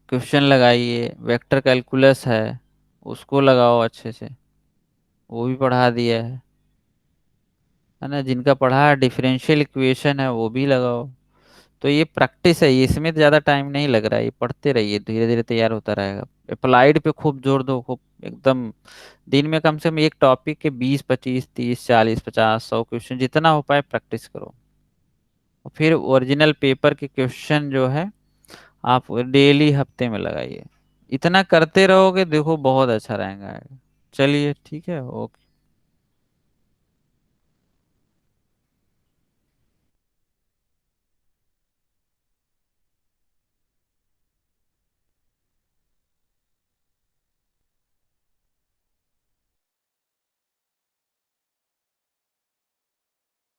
क्वेश्चन लगाइए, वेक्टर कैलकुलस है उसको लगाओ अच्छे से, वो भी पढ़ा दिया है ना। जिनका पढ़ा है डिफरेंशियल इक्वेशन है वो भी लगाओ। तो ये प्रैक्टिस है, ये इसमें ज़्यादा टाइम नहीं लग रहा है, ये पढ़ते रहिए, धीरे धीरे तैयार होता रहेगा। अप्लाइड पे खूब जोर दो, खूब एकदम। दिन में कम से कम एक टॉपिक के 20 25 30 40 50 100 क्वेश्चन जितना हो पाए प्रैक्टिस करो। और फिर ओरिजिनल पेपर के क्वेश्चन जो है आप डेली हफ्ते में लगाइए, इतना करते रहोगे देखो बहुत अच्छा रहेगा। चलिए ठीक है, ओके।